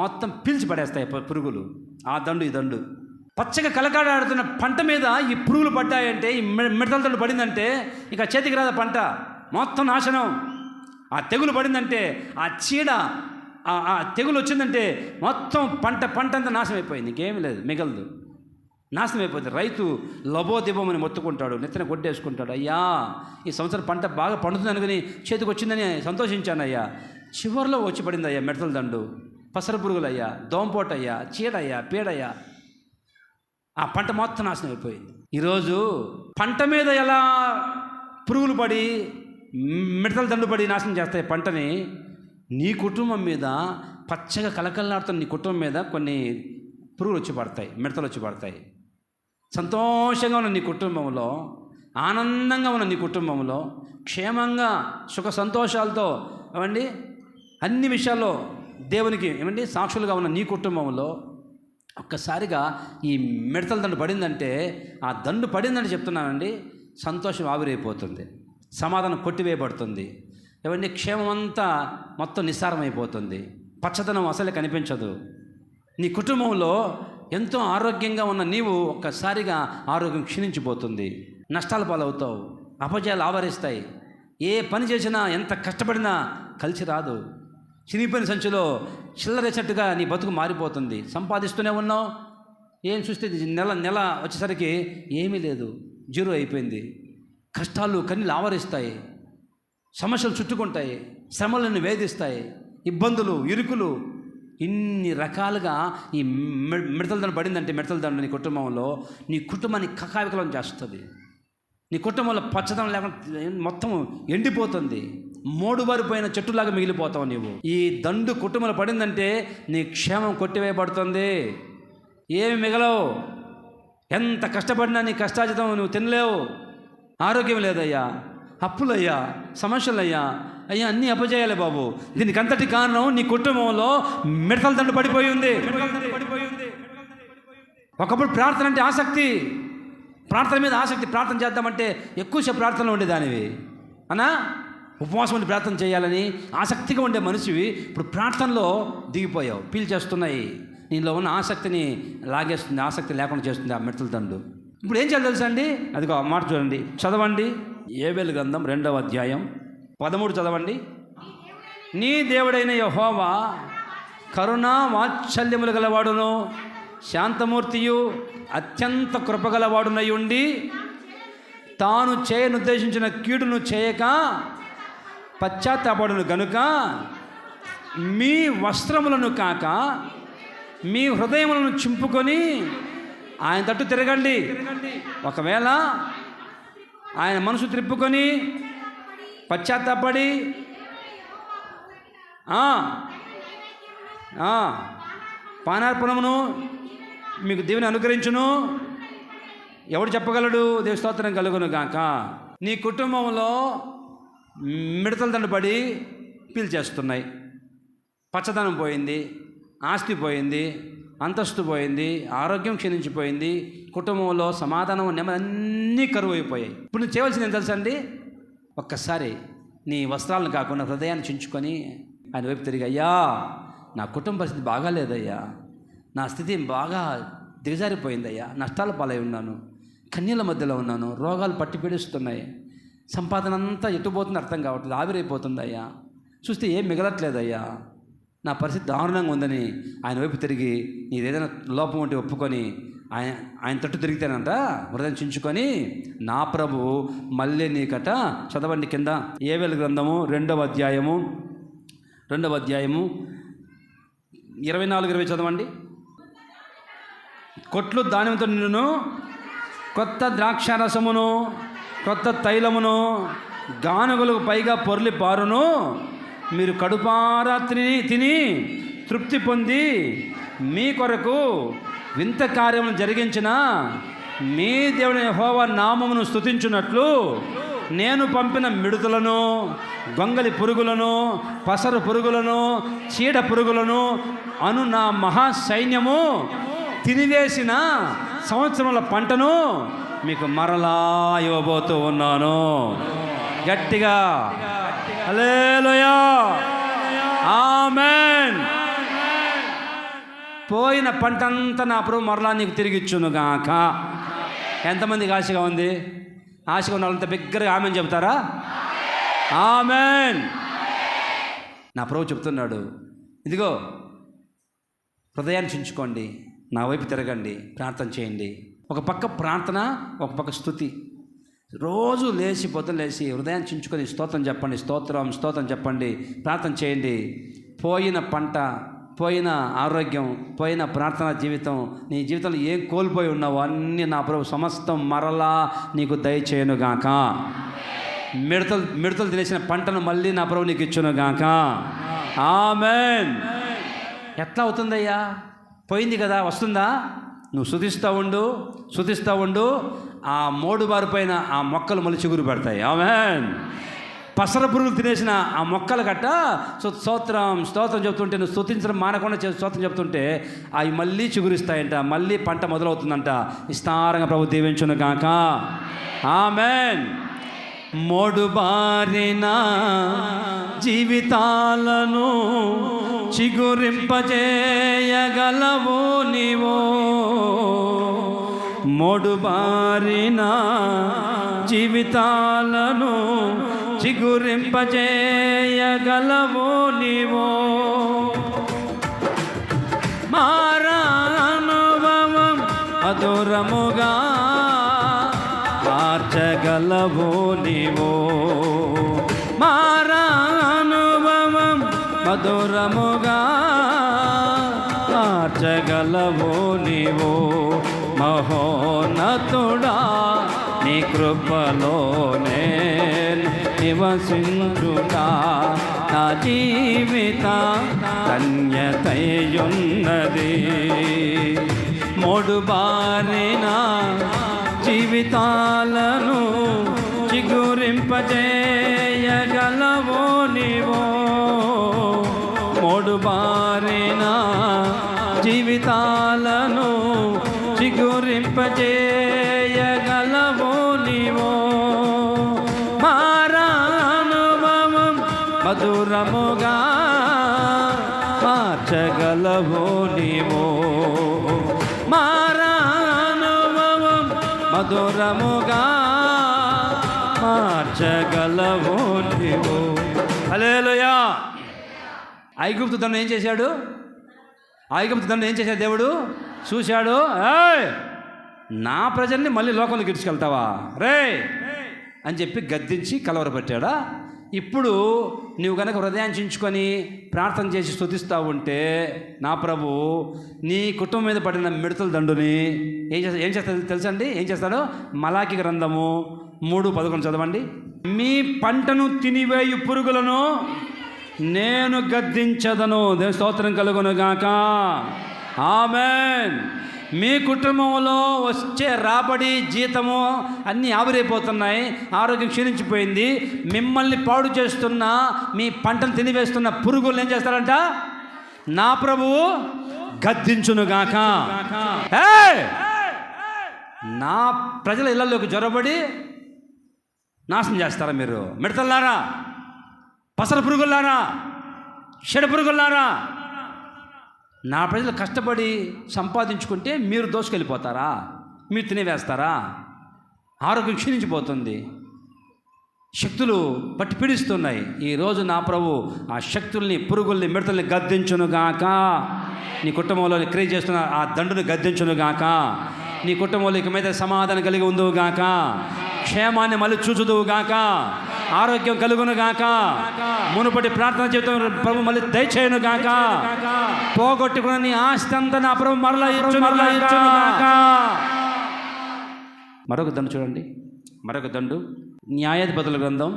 Speaker 1: మొత్తం పీల్చి పడేస్తాయి పురుగులు. ఆ దండు ఈ దండు. పచ్చగా కలకాడాడుతున్న పంట మీద ఈ పురుగులు పడ్డాయంటే, ఈ మిడతల దండు పడిందంటే ఇక చేతికి రాదా పంట, మొత్తం నాశనం. ఆ తెగులు పడిందంటే, ఆ చీడ ఆ తెగులు వచ్చిందంటే మొత్తం పంట అంతా నాశనం అయిపోయింది, ఇంకేమీ లేదు, మిగలదు, నాశనం అయిపోతుంది. రైతు లబోదిబోమని మొత్తుకుంటాడు, నెత్తిన కొట్టేసుకుంటాడు. అయ్యా ఈ సంవత్సరం పంట బాగా పండుతుంది అనుకుని చేతికి వచ్చిందని సంతోషించాను అయ్యా, చివరిలో వచ్చి పడింది అయ్యా మిడతల దండు, పసర పురుగులయ్యా, దోంపోటయ్యా, చీడయ్యా, పీడయ్యా, ఆ పంట మొత్తం నాశనం అయిపోయింది. ఈరోజు పంట మీద ఎలా పురుగులు పడి మిడతల దండు పడి నాశనం చేస్తాయి పంటని, నీ కుటుంబం మీద పచ్చగా కలకలలాడుతున్న నీ కుటుంబం మీద కొన్ని పురుగులు వచ్చి పడతాయి, మిడతలు వచ్చి పడతాయి. సంతోషంగా ఉన్న నీ కుటుంబంలో, ఆనందంగా ఉన్న నీ కుటుంబంలో, క్షేమంగా సుఖ సంతోషాలతో ఏమండి అన్ని విషయాల్లో దేవునికి ఏమండి సాక్షులుగా ఉన్న నీ కుటుంబంలో ఒక్కసారిగా ఈ మిడతల దండు పడిందంటే, ఆ దండు పడిందంటే చెప్తున్నానండి, సంతోషం ఆవిరైపోతుంది, సమాధానం కొట్టివేయబడుతుంది, ఏమండి క్షేమం అంతా మొత్తం నిస్సారమైపోతుంది, పచ్చదనం అసలే కనిపించదు. నీ కుటుంబంలో ఎంతో ఆరోగ్యంగా ఉన్న నీవు ఒక్కసారిగా ఆరోగ్యం క్షీణించిపోతుంది, నష్టాల పాలవుతావు, అపజయాలు ఆవరిస్తాయి, ఏ పని చేసినా ఎంత కష్టపడినా కలిసి రాదు, చినిగిపోయిన సంచిలో చిల్లరేసినట్టుగా నీ బతుకు మారిపోతుంది. సంపాదిస్తూనే ఉన్నావు, ఏం చూస్తే నెల వచ్చేసరికి ఏమీ లేదు, జీరో అయిపోయింది. కష్టాలు కన్నీళ్ళు ఆవరిస్తాయి, సమస్యలు చుట్టుకుంటాయి, శ్రమలను వేధిస్తాయి, ఇబ్బందులు ఇరుకులు, ఇన్ని రకాలుగా ఈ మిడతల దండు పడిందంటే, మిడతల దండు నీ కుటుంబంలో నీ కుటుంబాన్ని కకావికలం చేస్తుంది. నీ కుటుంబంలో పచ్చదనం లేకుండా మొత్తం ఎండిపోతుంది, మోడుబారిపోయిన చెట్టులాగా మిగిలిపోతావు నీవు. ఈ దండు కుటుంబంలో పడిందంటే నీ క్షేమం కొట్టివేయబడుతుంది, ఏమి మిగలవు. ఎంత కష్టపడినా నీ కష్టాజితం నువ్వు తినలేవు, ఆరోగ్యం లేదయ్యా, అప్పులయ్యా, సమస్యలయ్యా, అయ్యా అన్నీ అపజేయాలి బాబు. దీనికి అంతటి కారణం నీ కుటుంబంలో మిడతల దండు పడిపోయి ఉంది. ఒకప్పుడు ప్రార్థన అంటే ఆసక్తి, ప్రార్థన మీద ఆసక్తి, ప్రార్థన చేద్దామంటే ఎక్కువసేపు ప్రార్థనలో ఉండేదానివి అన్నా, ఉపవాసం ఉండి ప్రార్థన చేయాలని ఆసక్తిగా ఉండే మనిషివి ఇప్పుడు ప్రార్థనలో దిగిపోయావు, పీల్చేస్తున్నాయి, నీలో ఉన్న ఆసక్తిని లాగేస్తుంది, ఆసక్తి లేకుండా చేస్తుంది ఆ మిడతల దండు. ఇప్పుడు ఏం చేయాలి తెలుసా అండి? అదిగో ఆ మాట చూడండి, చదవండి, యోవేలు గ్రంథం 2వ అధ్యాయం 13 చదవండి. నీ దేవుడైన యెహోవా కరుణా వాత్సల్యములు గలవాడును, శాంతమూర్తియు, అత్యంత కృపగలవాడునై ఉండి తాను చేయనుద్దేశించిన కీడును చేయక పశ్చాత్తాపడును గనుక మీ వస్త్రములను కాక మీ హృదయములను చింపుకొని ఆయన తట్టు తిరగండి. ఒకవేళ ఆయన మనసు త్రిప్పుకొని పశ్చాత్తాపడి పానార్పణమును మీకు దేవుని అనుగ్రహించును. ఎవడు చెప్పగలడు? దేవ స్తోత్రం కలుగును గాక. నీ కుటుంబంలో మిడతల దండు పడి పీల్చేస్తున్నాయి, పచ్చదనం పోయింది, ఆస్తి పోయింది, అంతస్తు పోయింది, ఆరోగ్యం క్షీణించిపోయింది, కుటుంబంలో సమాధానం నెమ్మది అన్నీ కరువు అయిపోయాయి. ఇప్పుడు నువ్వు చేయవలసింది ఏం తెలుసా అండి? ఒక్కసారి నీ వస్త్రాలను కాకుండా హృదయాన్ని చించుకొని ఆయన వైపు తిరిగి, అయ్యా నా కుటుంబ పరిస్థితి బాగాలేదయ్యా, నా స్థితి బాగా దిగజారిపోయిందయ్యా, నష్టాల పాలై ఉన్నాను, కన్నీళ్ళ మధ్యలో ఉన్నాను, రోగాలు పట్టి పీడిస్తున్నాయి, సంపాదన అంతా ఎట్టుపోతుంది అర్థం కావట్లేదు, ఆవిరైపోతుందయ్యా, చూస్తే ఏం మిగలట్లేదయ్యా, నా పరిస్థితి దారుణంగా ఉందని ఆయన వైపు తిరిగి నీదేదైనా లోపం ఉంటే ఒప్పుకొని ఆయన తట్టు తిరిగితేనంట హృదయం చించుకొని నా ప్రభు మళ్ళీ నీకట. చదవండి కింద యోవేలు గ్రంథము 2వ అధ్యాయము 24-20 చదవండి. కొట్లు ధాన్యంతో నిన్నును, కొత్త ద్రాక్షారసమును, కొత్త తైలమును, గానుగలకు పైగా పొర్లి పారును. మీరు కడుపారా తిని తృప్తి పొంది మీ కొరకు వింత కార్యములను జరిగించిన మీ దేవుని యెహోవా నామమును స్తుతించున్నట్లు నేను పంపిన మిడుతలను, గొంగలి పురుగులను, పసరు పురుగులను, చీడ పురుగులను అను నా మహాసైన్యము తినివేసిన సంవత్సరముల పంటను మీకు మరలా ఇవ్వబోతూ ఉన్నాను. గట్టిగా హల్లెలూయా, ఆమేన్. పోయిన పంటంతా నా ప్రభు మరలా నీకు తిరిగిచ్చునుగాక. ఎంతమందికి ఆశగా ఉంది? ఆశగా ఉన్న వాళ్ళంతా బిగ్గరగా ఆమేన్ చెప్తారా? ఆమేన్. నా ప్రభు చెప్తున్నాడు, ఇదిగో హృదయాన్ని చించుకోండి, నా వైపు తిరగండి, ప్రార్థన చేయండి. ఒక పక్క ప్రార్థన, ఒక పక్క స్తుతి. రోజు లేచి పొద్దున లేచి హృదయాన్ని చించుకొని స్తోత్రం చెప్పండి, స్తోత్రం చెప్పండి, ప్రార్థన చేయండి. పోయిన పంట, పోయిన ఆరోగ్యం, పోయిన ప్రార్థనా జీవితం, నీ జీవితంలో ఏం కోల్పోయి ఉన్నావో అన్నీ నా ప్రభు సమస్తం మరలా నీకు దయచేయనుగాక. మిడతలు తినేసిన పంటను మళ్ళీ నా ప్రభు నీకు ఇచ్చునుగాక. ఆమేన్. ఎట్లా అవుతుందయ్యా? పోయింది కదా, వస్తుందా? నువ్వు శుతిస్తూ ఉండు. ఆ మోడు బారిపోయిన ఆ మొక్కలు మళ్ళీ చిగురు పెడతాయి. ఆమేన్. పసర పురుగులు తినేసిన ఆ మొక్కలు గట్ట స్తోత్రం చెప్తుంటే, నువ్వు స్తుతించడం మానకుండా స్తోత్రం చెప్తుంటే అవి మళ్ళీ చిగురిస్తాయంట, మళ్ళీ పంట మొదలవుతుందంట. విస్తారంగా ప్రభు దీవించును గాక. ఆమేన్. మోడు బారిన జీవితాలను చిగురింపజేయగలవు నీవో. మోడు బారిన జీవితాలను చిగురింపజేయగలవు నీవో. మారానుభవం మధురముగా మార్చగలవు నీవో. మారానుభవం మధురముగా మార్చగలవు నీవో. మహోన్నతుడా నీ కృపలోనే నివసించుటా నా జీవిత ధన్యతయున్నది. మోడు బారిన జీవితాలను చిగురింపజేయగలవు నీవో. మోడు బారిన జీవితాలను చిగురింపజేయగలవు నీవో. మారానుభవం మధురముగా మార్చగలవు నీవో. మారానుభవం మధురముగా మార్చగలవు నీవో. హల్లెలూయా. ఐగుప్తు దండం ఏం చేశాడు? దేవుడు చూశాడు. నా ప్రజల్ని మళ్ళీ లోకంలోకి ఇడ్చుకెళ్తావా రే అని చెప్పి గద్దించి కలవరపెట్టాడా? ఇప్పుడు నువ్వు కనుక హృదయాన్ని చించుకొని ప్రార్థన చేసి స్తుతిస్తూ ఉంటే నా ప్రభు నీ కుటుంబం మీద పడిన మిడతల దండుని ఏం చేస్తాడు తెలుసండి? ఏం చేస్తాడు? మలాకి గ్రంథము 3:11 చదవండి. మీ పంటను తినివేయు పురుగులను నేను గద్దించదను. దేవుని స్తోత్రం కలుగును గాక. ఆమేన్. మీ కుటుంబంలో వచ్చే రాబడి, జీతము అన్నీ ఆవిరైపోతున్నాయి, ఆరోగ్యం క్షీణించిపోయింది. మిమ్మల్ని పాడు చేస్తున్న, మీ పంటను తినివేస్తున్న పురుగులు ఏం చేస్తారంట? నా ప్రభువు గద్దించునుగాక. నా ప్రజల ఇళ్లలోకి జొరబడి నాశనం చేస్తారా మీరు? మిడతల్లారా, పసర పురుగుల్లారా, చెడ పురుగుల్లారా, నా ప్రజలు కష్టపడి సంపాదించుకుంటే మీరు దోసుకెళ్ళిపోతారా? మీరు తినేవేస్తారా? ఆరోగ్యం క్షీణించిపోతుంది, శక్తులు పట్టి పీడిస్తున్నాయి. ఈరోజు నా ప్రభు ఆ శక్తుల్ని, పురుగుల్ని, మిడతల్ని గద్దించునుగాక. నీ కుటుంబంలో క్రియ చేస్తున్న ఆ దండుని గద్దించునుగాక. నీ కుటుంబంలో ఇక మీద సమాధానం కలిగి ఉందువు గాక, క్షేమాన్ని మళ్ళీ చూచుదువు గాక, ఆరోగ్యం కలుగును గాక, మునుపటి ప్రార్థన జీవితం ప్రభు మళ్ళీ దయచేయును గాక, పోగొట్టుకున్న నీ ఆస్తి అంతా నా ప్రభు మరలా ఇచ్చును గాక. మరొక దండు చూడండి, మరొక దండు న్యాయాధిపతుల గ్రంథం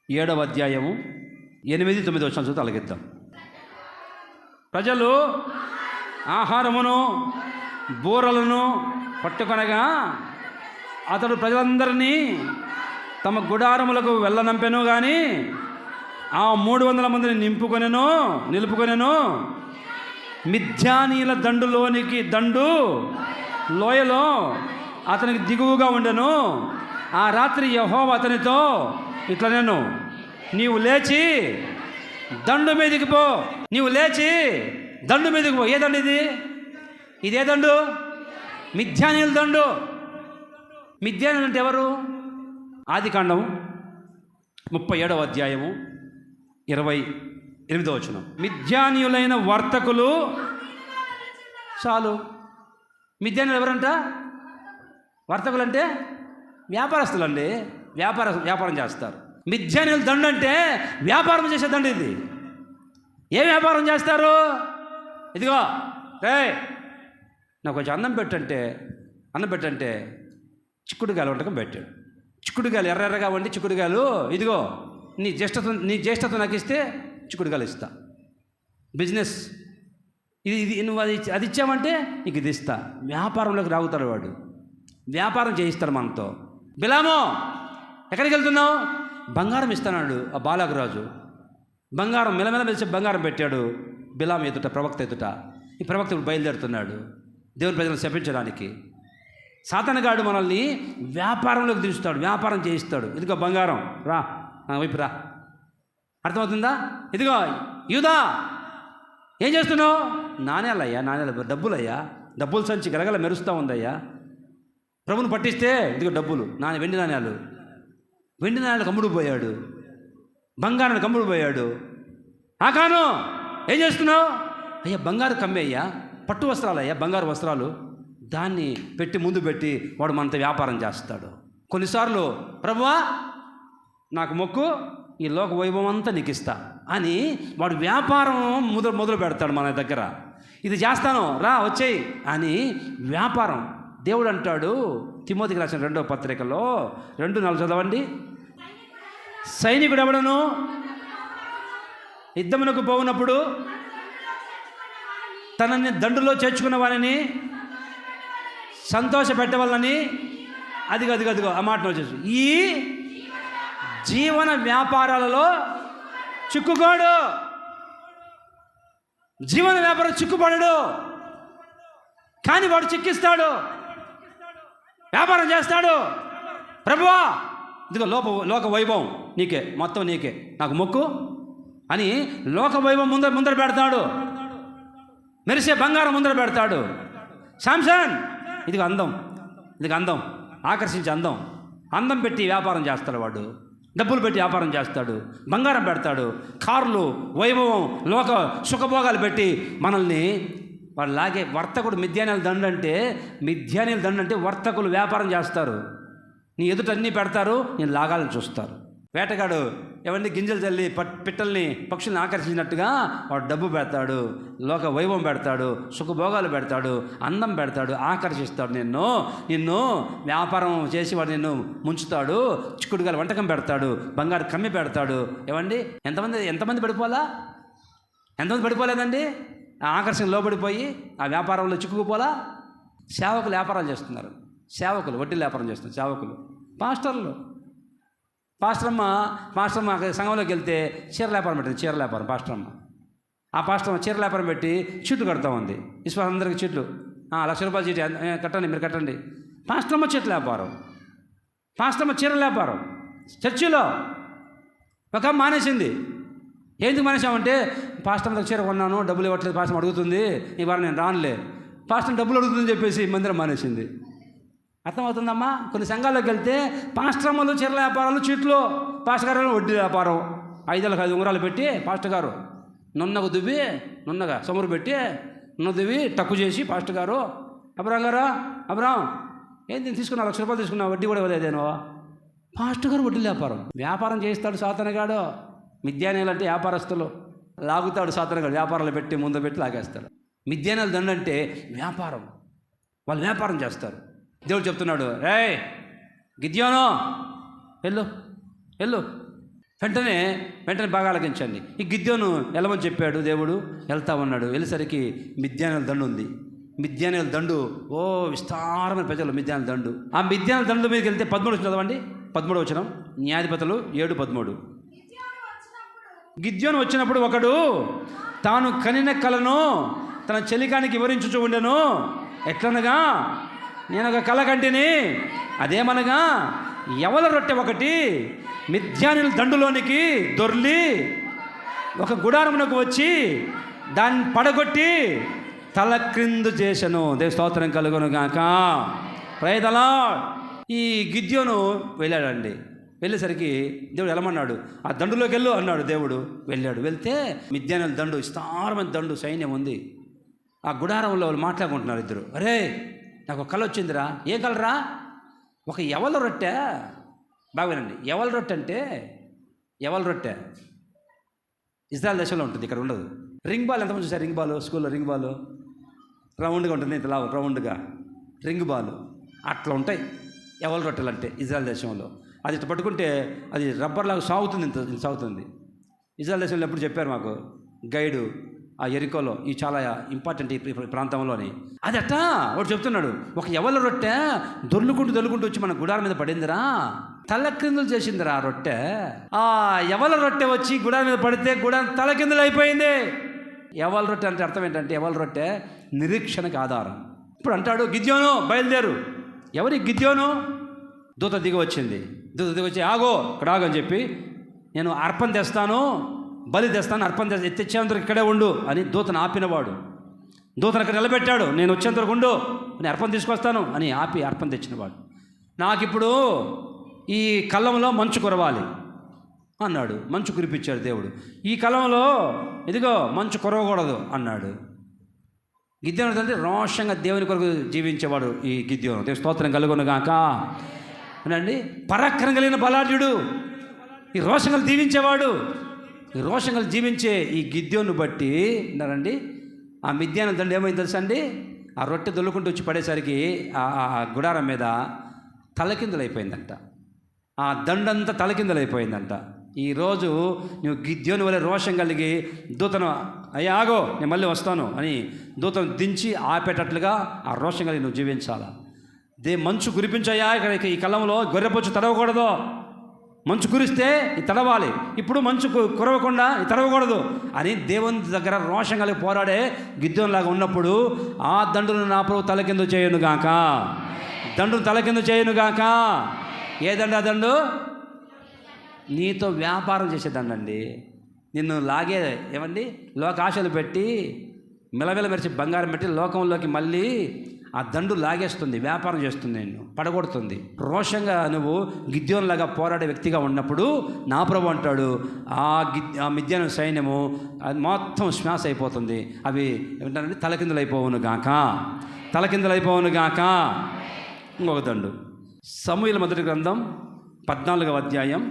Speaker 1: 7వ అధ్యాయము 8-9 వచనాలు చూస్తే అలగిద్దాం. ప్రజలు ఆహారమును బూరలను పట్టుకొనగా అతడు ప్రజలందరినీ తమ గుడారములకు వెళ్ళనంపెను, కానీ ఆ 300 మందిని నిలుపుకొనెను. మిద్యానీయుల దండు లోయలో అతనికి దిగువగా ఉండెను. ఆ రాత్రి యెహోవా అతనితో ఇట్లా, నేను నీవు లేచి దండు మీదకి పో, నీవు లేచి దండు మీదకి పో. ఏ దండు ఇది? ఇదే దండు, మిద్యానీయుల దండు. మిద్యానీయులు అంటే ఎవరు? ఆదికాండం 37వ అధ్యాయము 28వ వచనం. మిద్యానీయులైన వర్తకులు, చాలు. మిద్యానీయులు ఎవరంట? వర్తకులు అంటే వ్యాపారస్తులు అండి, వ్యాపారం చేస్తారు. మిద్యానీయుల దండు అంటే వ్యాపారం చేసే దండు. ఇది ఏ వ్యాపారం చేస్తారు? ఇదిగో రే, నాకు కొంచెం అన్నం పెట్టంటే చిక్కుడుగాయలు వంటకం పెట్టాడు. చిక్కుడుగాయలు ఎర్రగా వండి చిక్కుడుగాయలు, ఇదిగో నీ జ్యేష్ఠత నాకు ఇస్తే చిక్కుడుగాయలు ఇస్తా. బిజినెస్ ఇది నువ్వు అది ఇచ్చావంటే నీకు ఇది ఇస్తా. వ్యాపారంలోకి రాగుతాడు వాడు, వ్యాపారం చేయిస్తాడు మనతో. బిలాము, ఎక్కడికి వెళ్తున్నావు? బంగారం ఇస్తాడు ఆ బాలాకు రాజు. బంగారం మెలమెల మెలిసి బంగారం పెట్టాడు బిలాము ఎదుట, ప్రవక్త ఎదుట. ఈ ప్రవక్త బయలుదేరుతున్నాడు దేవుని ప్రజలను శపించడానికి. సాతానుగాడు మనల్ని వ్యాపారంలోకి దించుతాడు, వ్యాపారం చేయిస్తాడు. ఇదిగో బంగారం, రా నా వైపు రా. అర్థమవుతుందా? ఇదిగో యూదా, ఏం చేస్తున్నావు? నాణేలు డబ్బులయ్యా, డబ్బులు సంచి గలగల మెరుస్తూ ఉందయ్యా. ప్రభుని పట్టిస్తే ఇదిగో డబ్బులు, వెండి నాణ్యాలకు అమ్ముడు పోయాడు, బంగారానికి అమ్ముడు పోయాడు. ఆకాను, ఏం చేస్తున్నావు? అయ్యా బంగారు కమ్మయ్యా, పట్టు వస్త్రాలయ్యా, బంగారు వస్త్రాలు. దాన్ని ముందు పెట్టి వాడు మనతో వ్యాపారం చేస్తాడు. కొన్నిసార్లు ప్రభువా నాకు మొక్కు, ఈ లోక వైభవం అంతా నీకు ఇస్తా అని వాడు వ్యాపారం మొదలు పెడతాడు మన దగ్గర. ఇది చేస్తాను, రా వచ్చేయి అని వ్యాపారం. దేవుడు అంటాడు తిమోతికి రాసిన 2వ పత్రికలో 2:4 చదవండి. సైనికుడు ఎవడను యుద్ధమునకు పోవునప్పుడు తనని దండులో చేర్చుకున్న వారిని సంతోష పెట్టవాలని, అదిగో ఆ మాట వచ్చేసి, ఈ జీవన వ్యాపారాలలో చిక్కుకోడు. జీవన వ్యాపారం చిక్కుపడడు, కానీ వాడు చిక్కిస్తాడు, వ్యాపారం చేస్తాడు. ప్రభువా ఇదిగో లోక వైభవం నీకే, మొత్తం నీకే, నాకు మొక్కు అని లోక వైభవం ముందర పెడతాడు. మెరిసే బంగారం ముందర పెడతాడు. శాంసన్ ఇదిగో అందం, ఆకర్షించే అందం పెట్టి వ్యాపారం చేస్తాడు వాడు. డబ్బులు పెట్టి వ్యాపారం చేస్తాడు, బంగారం పెడతాడు, కార్లు, వైభవం, లోక సుఖభోగాలు పెట్టి మనల్ని వాడు లాగే. వర్తకుడు మిద్యానీయుల దండు అంటే వర్తకులు వ్యాపారం చేస్తారు. నీ ఎదుట అన్నీ పెడతారు, నేను లాగాలని చూస్తారు. వేటగాడు ఎవరిని గింజలు చల్లి పిట్టల్ని పక్షుల్ని ఆకర్షించినట్టుగా వాడు డబ్బు పెడతాడు, లోక వైభవం పెడతాడు, సుఖభోగాలు పెడతాడు, అందం పెడతాడు, ఆకర్షిస్తాడు. నిన్ను వ్యాపారం చేసి వాడు నిన్ను ముంచుతాడు. చిక్కుడుగాయల వంటకం పెడతాడు, బంగారు కమ్మి పెడతాడు. ఏమండి ఎంతమంది పడిపోలేదండి? ఆ ఆకర్షణ లోబడిపోయి ఆ వ్యాపారంలో చిక్కుకుపోలా. సేవకులు వ్యాపారాలు చేస్తున్నారు, సేవకులు వడ్డీలు వ్యాపారం చేస్తున్నారు, సేవకులు, పాస్టరమ్మ సంఘంలోకి వెళ్తే చీరల వ్యాపారం పెట్టింది, చీరల వ్యాపారం. పాస్టరమ్మ చీరల వ్యాపారం పెట్టి చీట్లు కడతా ఉంది. అందరికీ చీట్లు, ₹1,00,000 చీటి కట్టండి, మీరు కట్టండి. పాస్టరమ్మ చీట్ల వ్యాపారం, పాస్టరమ్మ చీరల వ్యాపారం. చర్చిలో ఒక మానేసింది. ఎందుకు మానేసామంటే పాస్టర్ దగ్గర చీర కొన్నాను, డబ్బులు ఇవ్వట్లేదు, పాస్టర్ అడుగుతుంది, ఈ వారం నేను రానులే, పాస్టర్ డబ్బులు అడుగుతుందని చెప్పేసి మందిరం మానేసింది. అర్థమవుతుందమ్మా? కొన్ని సంఘాల్లోకి వెళ్తే పాస్టర్మ్మలు చీరల వ్యాపారాలు, చీట్లు, పాస్టర్ గారు వడ్డీ వ్యాపారం. 5 ఉంగరాలు పెట్టి పాస్టర్ గారు నున్నగా దువ్వి, నున్నగా సొమ్మురు పెట్టి ఉన్నదివి తక్కువ చేసి పాస్టర్ గారు, అబ్రాం గారా, అబ్రాం ఏంది తీసుకున్నా, 1,00,000 రూపాయలు తీసుకున్నా, వడ్డీ కూడా ఇవ్వలేదేనో. పాస్టర్ గారు వడ్డీ వ్యాపారం చేస్తాడు సాతానగాడు. మిద్యానీయులు అంటే వ్యాపారస్తులు, లాగుతాడు సాతానగాడు, వ్యాపారాలు పెట్టి ముందు పెట్టి లాగేస్తాడు. మిద్యానీయుల దండు అంటే వ్యాపారం, వాళ్ళు వ్యాపారం చేస్తారు. దేవుడు చెప్తున్నాడు, రే గిద్యోను వెళ్ళు వెళ్ళు, వెంటనే బాగా ఆలకించండి. ఈ గిద్యోను వెళ్ళమని చెప్పాడు దేవుడు. వెళ్తా ఉన్నాడు. వెళ్ళేసరికి మిద్యానీయుల దండు ఉంది. మిద్యానీయుల దండు విస్తారమైన ప్రజలు మిద్యానీయుల దండు. ఆ మిద్యానీయుల దండు మీదకి వెళ్తే 13 చదవండి. 13 వచనం, న్యాయాధిపతులు 7:13. గిద్యోను వచ్చినప్పుడు ఒకడు తాను కనిన కలను తన చెలికానికి వివరించుచూ ఉండెను. ఎట్లనగా, నేను ఒక కల కంటిని, అదేమనగా యవల రొట్టె ఒకటి మిద్యానీయుల దండులోనికి దొర్లి ఒక గుడారమునకు వచ్చి దాన్ని పడగొట్టి తల క్రిందు చేసెను. దేవ స్తోత్రం కలుగును గాక. Praise the lord. ఈ గిద్యోను వెళ్ళాడండి. వెళ్ళేసరికి దేవుడు వెళ్ళమన్నాడు, ఆ దండులోకి వెళ్ళు అన్నాడు దేవుడు. వెళ్ళాడు. వెళ్తే మిద్యానీయుల దండు, విస్తారమైన దండు, సైన్యం ఉంది. ఆ గుడారంలో వాళ్ళు మాట్లాడుకుంటున్నారు ఇద్దరు. అరే నాకు కళ వచ్చిందిరా. ఏ కలరా? ఒక యవల రొట్టె. బాగా వినండి, యవల రొట్టె అంటే, యవల రొట్టె ఇజ్రాయెల్ దేశంలో ఉంటుంది, ఇక్కడ ఉండదు. రింగ్ బాల్ ఎంతమంది చూసారు? రింగ్ బాల్ స్కూల్లో రింగ్ బాల్ రౌండ్గా ఉంటుంది, ఇంత రౌండ్గా రింగ్ బాల్ అట్లా ఉంటాయి యవల రొట్టెలు అంటే ఇజ్రాయెల్ దేశంలో. అది ఇట్లా పట్టుకుంటే అది రబ్బర్లాగా సాగుతుంది, ఇంత సాగుతుంది. ఇజ్రాయెల్ దేశంలో ఎప్పుడు చెప్పారు మాకు గైడు, ఆ ఎరికోలో, ఈ చాలా ఇంపార్టెంట్ ఈ ప్రాంతంలోని. అది అట్టా వాడు చెప్తున్నాడు, ఒక యవల రొట్టె దొర్లుకుంటూ వచ్చి మన గుడారం మీద పడిందిరా, తలకిందులు చేసిందిరా ఆ రొట్టె. ఆ యవల రొట్టె వచ్చి గుడారం మీద పడితే గుడారం తలకిందులు అయిపోయింది. యవల రొట్టె అంటే అర్థం ఏంటంటే, యవల రొట్టె నిరీక్షణకు ఆధారం. ఇప్పుడు అంటాడు, గిద్యోను బయలుదేరు. ఎవరి గిద్యోను? దూత దిగి వచ్చింది. దూత దిగి వచ్చి, ఆగో ఇక్కడ ఆగని చెప్పి, నేను అర్పణ తెస్తాను, బలి తెస్తాను, అర్పణ తెచ్చేంతరకు ఇక్కడే ఉండు అని దూతను ఆపినవాడు. దూతను అక్కడ నిలబెట్టాడు. నేను వచ్చేంతరకు ఉండు, నేను అర్పణ తీసుకొస్తాను అని ఆపి అర్పణ తెచ్చినవాడు. నాకిప్పుడు ఈ కళ్ళంలో మంచు కురవాలి అన్నాడు. మంచు కురిపించాడు దేవుడు. ఈ కళ్ళంలో ఇదిగో మంచు కురవకూడదు అన్నాడు. గిద్యోను అంటే రోషంగా దేవుని కొరకు జీవించేవాడు ఈ గిద్యోను. దేవుని స్తోత్రం కలుగును గాక. అనండి, పరాక్రమం కలిగిన బలాఢ్యుడు, ఈ రోషంగా దీవించేవాడు. ఈ రోషంగా జీవించే ఈ గిద్యోను బట్టి అన్నారండి, ఆ మిద్యానీయుల దండు ఏమైంది తెలుసా అండి? ఆ రొట్టె దొల్లుకుంటూ వచ్చి పడేసరికి ఆ గుడారం మీద తలకిందులైపోయిందంట. ఆ దండంతా తలకిందులైపోయిందంట. ఈరోజు నువ్వు గిద్యోను వలె రోషం కలిగి దూతను, అయ్యా ఆగో నేను మళ్ళీ వస్తాను అని దూతను దించి ఆపేటట్లుగా ఆ రోషం కలిగి నువ్వు జీవించాలా. మంచు కురిపించయ్యా, ఇక్కడ ఈ కళ్ళంలో గొర్రెపొచ్చు తడవకూడదు, మంచు కురిస్తే ఇది తడవాలి, ఇప్పుడు మంచు కురవకుండా ఇది తడవకూడదు అని దేవుని దగ్గర రోషం కలిగి పోరాడే గిద్యోనులాగా ఉన్నప్పుడు ఆ దండును నా ప్రభు తలకిందు చేయనుగాక, దండును తలకిందు చేయనుగాక. ఏ దండు? ఆ దండు నీతో వ్యాపారం చేసేదండండి. నిన్ను లాగే ఏమండి లోకాశలు పెట్టి మిలమిల మెరిచి బంగారం పెట్టి లోకంలోకి మళ్ళీ ఆ దండు లాగేస్తుంది, వ్యాపారం చేస్తుంది, నిన్ను పడగొడుతుంది. రోషంగా నువ్వు గిద్యోనులాగా పోరాడే వ్యక్తిగా ఉన్నప్పుడు నా ప్రభు అంటాడు, ఆ మిద్యాను సైన్యము అది మొత్తం శ్వాస అయిపోతుంది. అవి ఏమంటారంటే తలకిందులైపోవును గాక, తలకిందులైపోవును గాక. ఇంకొక దండు సమూయేలు మొదటి గ్రంథం 14వ అధ్యాయం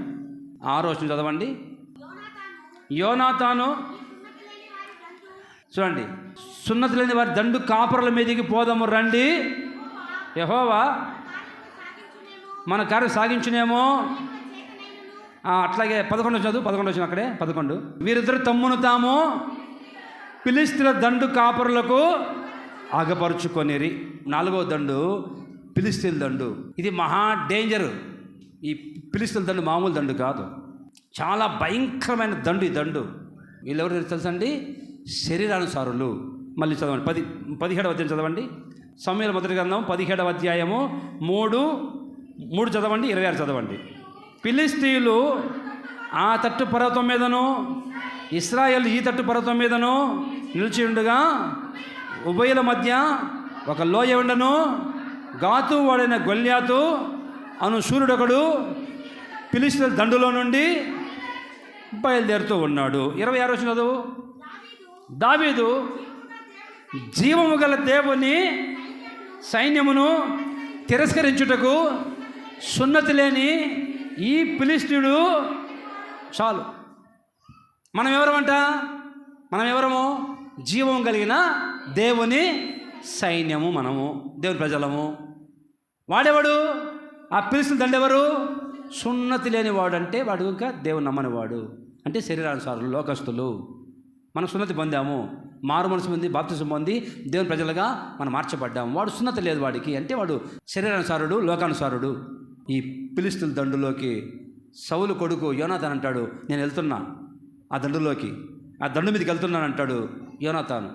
Speaker 1: 6వ వచనం చదవండి. యోనాతాను చూడండి, సున్నతి లేని వారి దండు కాపురల మీదకి పోదాము రండి, యెహోవా మన కార్యం సాగించునేమో. అట్లాగే 11 చదువు, 11 వచ్చిన అక్కడే 11. వీరిద్దరు తమ్మును తాము ఫిలిష్తీయుల దండు కాపురులకు ఆగపరుచుకొనిరి. 4వ దండు ఫిలిష్తీయుల దండు. ఇది మహా డేంజరు. ఈ ఫిలిష్తీయుల దండు మామూలు దండు కాదు, చాలా భయంకరమైన దండు ఈ దండు. వీళ్ళెవరు తెలుసండి? శరీరానుసారులు. మళ్ళీ చదవండి, 17వ అధ్యాయం చదవండి. సమూయేలు మొదటి గ్రంథం 17వ అధ్యాయము 3 చదవండి, 26 చదవండి. ఫిలిష్తీయులు ఆ తట్టు పర్వతం మీదను ఇశ్రాయేలు ఈ తట్టు పర్వతం మీదను నిలిచి ఉండగా ఉభయుల మధ్య ఒక లోయ ఉండను. గాతు వాడైన గొల్యాతు అను సూర్యుడొకడు ఫిలిష్తీయుల దండులో నుండి బయలుదేరుతూ ఉన్నాడు. 26 వచనం చదువు. దావీదు జీవము గల దేవుని సైన్యమును తిరస్కరించుటకు సున్నతి లేని ఈ ఫిలిష్తీయుడు చాలు. మనం ఎవరము? జీవం కలిగిన దేవుని సైన్యము. మనము దేవుని ప్రజలము. వాడెవడు? ఆ ఫిలిష్తీయుల దండెవరు? సున్నతి లేని వాడు. అంటే వాడు ఇంకా దేవుని నమ్మని వాడు, అంటే శరీరానుసారులు, లోకస్తులు. మనం సున్నతి పొందాము, మారు మనసు పొంది బాప్తిసం పొంది దేవుని ప్రజలుగా మనం మార్చబడ్డాము. వాడు సున్నతి లేదు వాడికి, అంటే వాడు శరీరానుసారుడు, లోకానుసారుడు. ఈ ఫిలిష్తీయుల దండులోకి సౌలు కొడుకు యోనాతాను అంటాడు, నేను వెళ్తున్నా ఆ దండులోకి, ఆ దండు మీదకి వెళ్తున్నాను అంటాడు యోనాతాను.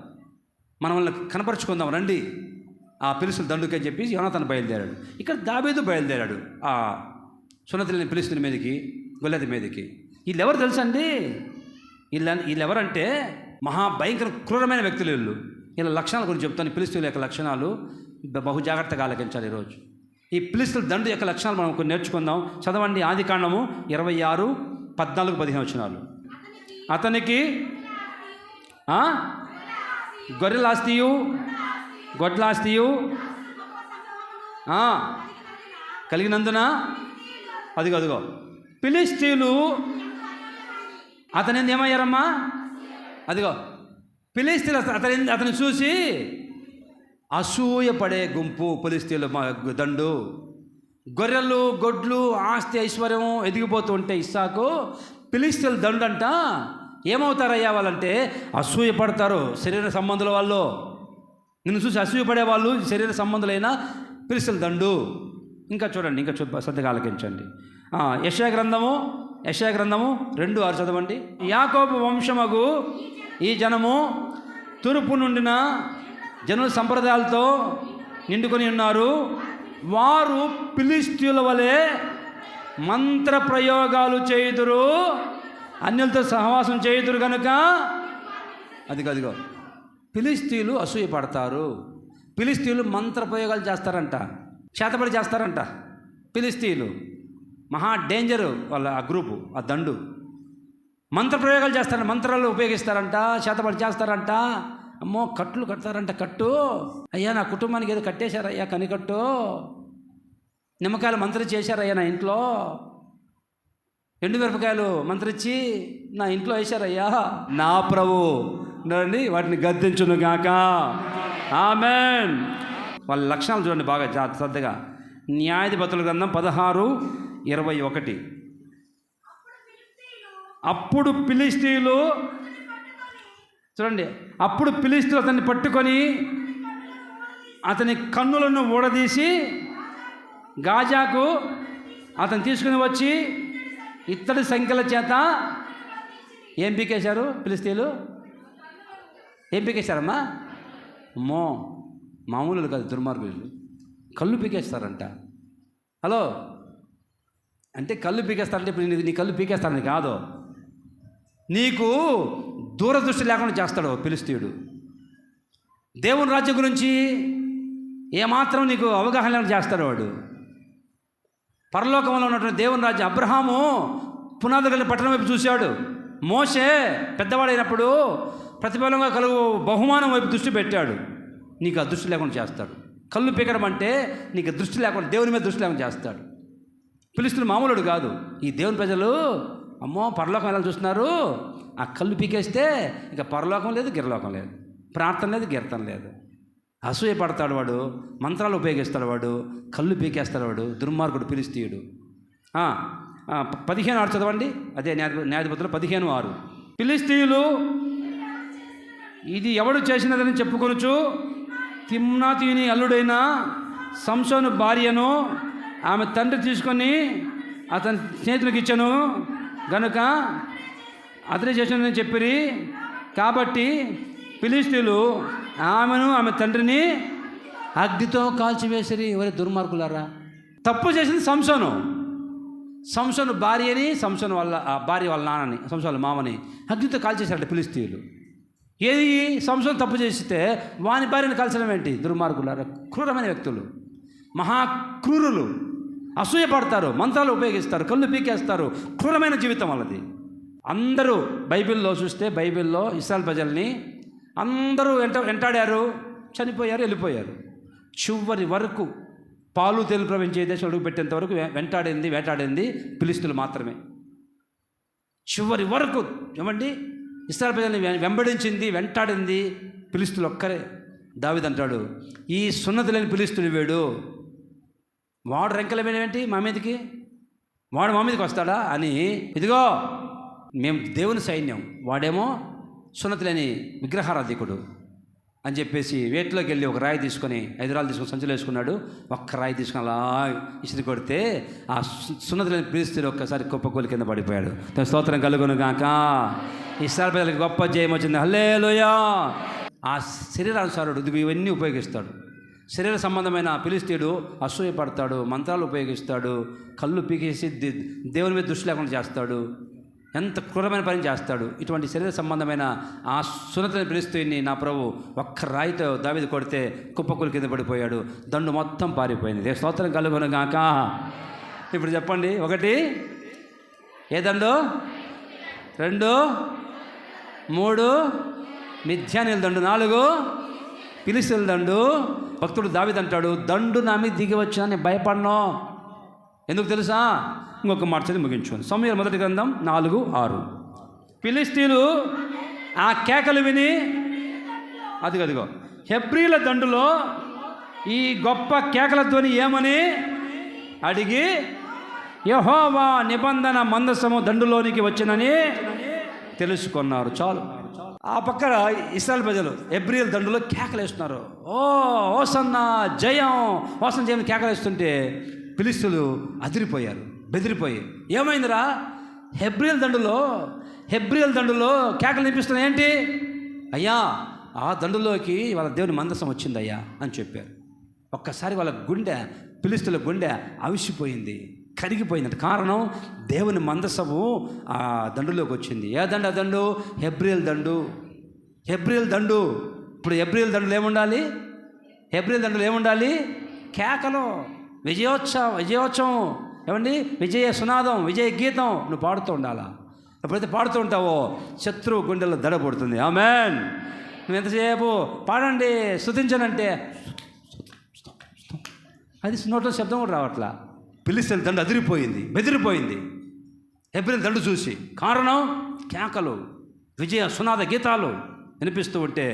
Speaker 1: మనల్ని కనపరుచుకుందాం రండి ఆ ఫిలిష్తీయుల దండుకి అని చెప్పి యోనాతాను బయలుదేరాడు. ఇక్కడ దావీదు బయలుదేరాడు ఆ సున్నతి లేని ఫిలిష్తీయుల మీదకి, గొల్లియాతు మీదకి. వీళ్ళెవరు తెలుసండి? వీళ్ళెవరంటే మహాభయంకర క్రూరమైన వ్యక్తులు. వీళ్ళ లక్షణాల గురించి చెప్తాను. ఫిలిష్తీయుల యొక్క లక్షణాలు బహు జాగ్రత్తగా ఆలకించాలి ఈరోజు. ఈ ఫిలిష్తీయుల దండు యొక్క లక్షణాలు మనం కొన్ని నేర్చుకుందాం. చదవండి ఆదికాండము 26, 14, 15 వచనాలు. అతనికి గొడ్లాస్తియు కలిగినందున అదిగో ఫిలిష్తీయులు అతని ఏమయ్యారమ్మా? అదిగో ఫిలిష్తీయులు అతని చూసి అసూయపడే గుంపు. ఫిలిష్తీయుల దండు, గొర్రెలు, గొడ్లు, ఆస్తి, ఐశ్వర్యం ఎదిగిపోతూ ఉంటే ఇస్సాకు ఫిలిష్తీయుల దండు అంట ఏమవుతారయ్యా వాళ్ళంటే అసూయపడతారు. శరీర సంబంధుల వాళ్ళు నిన్ను చూసి అసూయపడే వాళ్ళు శరీర సంబంధులైన ఫిలిష్తీయుల దండు. ఇంకా చూడండి, ఇంకా శ్రద్ధగా ఆలకించండి. యెషయా గ్రంథము 2:6 చదవండి. యాకోబు వంశమగు ఈ జనము తూర్పు నుండిన జనుల సంప్రదాయాలతో నిండుకొని ఉన్నారు. వారు ఫిలిష్తీయుల వలె మంత్ర ప్రయోగాలు చేయుదురు, అన్యులతో సహవాసం చేయుదురు కనుక అదిగో ఫిలిష్తీయులు అసూయపడతారు. ఫిలిష్తీయులు మంత్ర ప్రయోగాలు చేస్తారంట, చేతబడి చేస్తారంట. ఫిలిష్తీయులు మహా డేంజరు వాళ్ళ ఆ గ్రూపు, ఆ దండు. మంత్ర ప్రయోగాలు చేస్తారంట, మంత్రాలు ఉపయోగిస్తారంట, చేతబడి చేస్తారంట. అమ్మో కట్లు కడతారంట. కట్టు అయ్యా నా కుటుంబానికి ఏదో కట్టేశారయ్యా, కనికట్టు. నిమ్మకాయలు మంత్రం చేశారయ్యా నా ఇంట్లో, ఎండుమిరపకాయలు మంత్రిచ్చి నా ఇంట్లో వేశారయ్యా. నా ప్రభు నండి వాటిని గద్దించును గాక. ఆమేన్. వాళ్ళ లక్షణాలు చూడండి బాగా శ్రద్ధగా. న్యాయాధిపతుల గ్రంథం 16:21. అప్పుడు ఫిలిష్తీయులు చూడండి, అప్పుడు ఫిలిష్తీయులు అతన్ని పట్టుకొని అతని కన్నులను ఊడదీసి గాజాకు అతను తీసుకుని వచ్చి ఇత్తడి సంఖ్యల చేత ఏం పీకేశారు? ఫిలిష్తీయులు ఏం పీకేశారమ్మా? అమ్మో మామూలు కాదు, దుర్మార్గులు. కళ్ళు పీకేస్తారంట. హలో, అంటే కళ్ళు పీకేస్తారంటే ఇప్పుడు నీ కళ్ళు పీకేస్తారని కాదు, నీకు దూరదృష్టి లేకుండా చేస్తాడు ఫిలిష్తీయుడు. దేవుని రాజ్యం గురించి ఏమాత్రం నీకు అవగాహన లేకుండా చేస్తాడు వాడు. పరలోకంలో ఉన్నటువంటి దేవుని రాజ్యం, అబ్రహాము పునాదులు కలిగిన పట్టణం వైపు చూశాడు. మోషే పెద్దవాడైనప్పుడు ప్రతిఫలంగా కలుగు బహుమానం వైపు దృష్టి పెట్టాడు. నీకు ఆ దృష్టి లేకుండా చేస్తాడు. కళ్ళు పీకడం అంటే నీకు దృష్టి లేకుండా, దేవుని మీద దృష్టి లేకుండా చేస్తాడు. ఫిలిష్తీయులు మామూలుడు కాదు. ఈ దేవుని ప్రజలు అమ్మో పరలోకం ఎలా చూస్తున్నారు, ఆ కళ్ళు పీకేస్తే ఇక పరలోకం లేదు, గిరలోకం లేదు, ప్రార్థన లేదు, గీర్తన లేదు. అసూయ పడతాడు వాడు, మంత్రాలు ఉపయోగిస్తాడు వాడు, కళ్ళు పీకేస్తాడు వాడు, దుర్మార్గుడు ఫిలిష్తీయుడు. 15:6 చదవండి. అదే న్యాయాధిపతులు 15:6. ఫిలిష్తీయులు ఇది ఎవడు చేసినదని చెప్పుకొనుచు తిమ్నాతీయుని అల్లుడైన సంసోను భార్యను ఆమె తండ్రి తీసుకొని అతని స్నేహితులకు ఇచ్చను గనుక అతనే చేసినని చెప్పిరి. కాబట్టి ఫిలిష్తీయులు ఆమెను ఆమె తండ్రిని అగ్నితో కాల్చివేసిరి. ఎవరి దుర్మార్గులారా! తప్పు చేసింది సంసోను భార్యని, సంసోను వాళ్ళ భార్య వాళ్ళ నాన్నని, సంసోను వాళ్ళ మామని అగ్నితో కాల్చేశారట ఫిలిష్తీయులు. ఏది సంసోను తప్పు చేస్తే వాని భార్యను కాల్చడం ఏంటి? దుర్మార్గులారా! క్రూరమైన వ్యక్తులు, మహాక్రూరులు, అసూయపడతారు, మంత్రాలు ఉపయోగిస్తారు, కళ్ళు పీకేస్తారు. క్రూరమైన జీవితం వాళ్ళది. అందరూ బైబిల్లో చూస్తే, బైబిల్లో ఇశ్రాయేలు ప్రజల్ని అందరూ వెంటాడారు, చనిపోయారు, వెళ్ళిపోయారు. చివరి వరకు పాలు తేలు ప్రవహించే దేశం అడుగు పెట్టేంత వరకు వేటాడింది ఫిలిష్తీయులు మాత్రమే. చివరి వరకు ఏమండి ఇశ్రాయేలు ప్రజల్ని వెంబడించింది, వెంటాడింది ఫిలిష్తీయులు ఒక్కరే. దావీదు అంటాడు, ఈ సున్నతి లేని ఫిలిష్తీయుడు వీడు, వాడు రెంకలమేంటి మా మీదకి, వాడు మా మీదకి వస్తాడా అని. ఇదిగో మేము దేవుని సైన్యం, వాడేమో సున్నతి లేని విగ్రహారాధికుడు అని చెప్పేసి వేటిలోకి వెళ్ళి ఒక రాయి తీసుకొని 5 రాళ్ళు తీసుకొని సంచులు వేసుకున్నాడు. ఒక్క రాయి తీసుకొని అలా ఇసిరి కొడితే ఆ సున్నతి లేని ఫిలిష్తీయుడు ఒక్కసారి కుప్పకూలి కింద పడిపోయాడు. స్తోత్రం కలుగును గాక. ఇశ్రాయేలు ప్రజలకు గొప్ప జయం వచ్చింది. హల్లెలూయా. ఆ శరీరానుసారుడు ఇవన్నీ ఉపయోగిస్తాడు. శరీర సంబంధమైన ఫిలిష్తీయుడు అసూయపడతాడు, మంత్రాలు ఉపయోగిస్తాడు, కళ్ళు పీకేసి దేవుని మీద దృష్టి లేకుండా చేస్తాడు, ఎంత క్రూరమైన పని చేస్తాడు. ఇటువంటి శరీర సంబంధమైన ఆ సున్నతిని ఫిలిష్తీయుని నా ప్రభు ఒక్క రాయితో దావీదు కొడితే కుప్పకూలి కింద పడిపోయాడు. దండు మొత్తం పారిపోయింది. స్తోత్రం కలుగును గాక. ఇప్పుడు చెప్పండి, 1 ఏ దండు, 2, 3 మిథ్యానీయుల దండు, 4 ఫిలిష్తీయుల దండు. భక్తుడు దావీదు అంటాడు, దండు నా మీద దిగి వచ్చినా నేను భయపడను. ఎందుకు తెలుసా? ఇంకొక మాట చదివి ముగించుకోండి. సమూయేలు మొదటి గ్రంథం 4:6. ఫిలిష్తీయులు ఆ కేకలు విని అదిగో హెబ్రీల దండులో ఈ గొప్ప కేకల ధ్వని ఏమని అడిగి యెహోవా నిబంధన మందసము దండులోనికి వచ్చినని తెలుసుకున్నారు. చాలు. ఆ పక్కన ఇశ్రాయేలు ప్రజలు హెబ్రీల దండులో కేకలేస్తున్నారు. హోసన్నా జయం, హోసన్నా జయం కేకలేస్తుంటే ఫిలిష్తీయులు అదిరిపోయారు, బెదిరిపోయి. ఏమైందిరా? హెబ్రీల దండులో కేకలు వినిపిస్తున్నాయి. ఏంటి అయ్యా? ఆ దండులోకి వాళ్ళ దేవుని మందసం వచ్చిందయ్యా అని చెప్పారు. ఒక్కసారి వాళ్ళ ఫిలిష్తీయుల గుండె అవిసిపోయింది, కరిగిపోయిందంట. కారణం దేవుని మందసము ఆ దండులోకి వచ్చింది. ఏ దండు? ఆ దండు హెబ్రీల దండు. ఇప్పుడు హెబ్రీల దండులు ఏముండాలి? కేకలు, విజయోత్సవం ఏమండి, విజయ సునాదం, విజయ గీతం నువ్వు పాడుతూ ఉండాలా. ఎప్పుడైతే పాడుతూ ఉంటావో శత్రువు గుండెల్లో దడ పడుతుంది. ఆమేన్. నువ్వు ఎంతసేపు పాడండి, స్తుతించనంటే అది నోట్లో శబ్దం కూడా రావట్లా. ఫిలిష్తీయుల దండు అదిరిపోయింది, బెదిరిపోయింది హెబ్రీల దండు చూసి. కారణం కేకలు, విజయ సునాద గీతాలు వినిపిస్తూ ఉంటే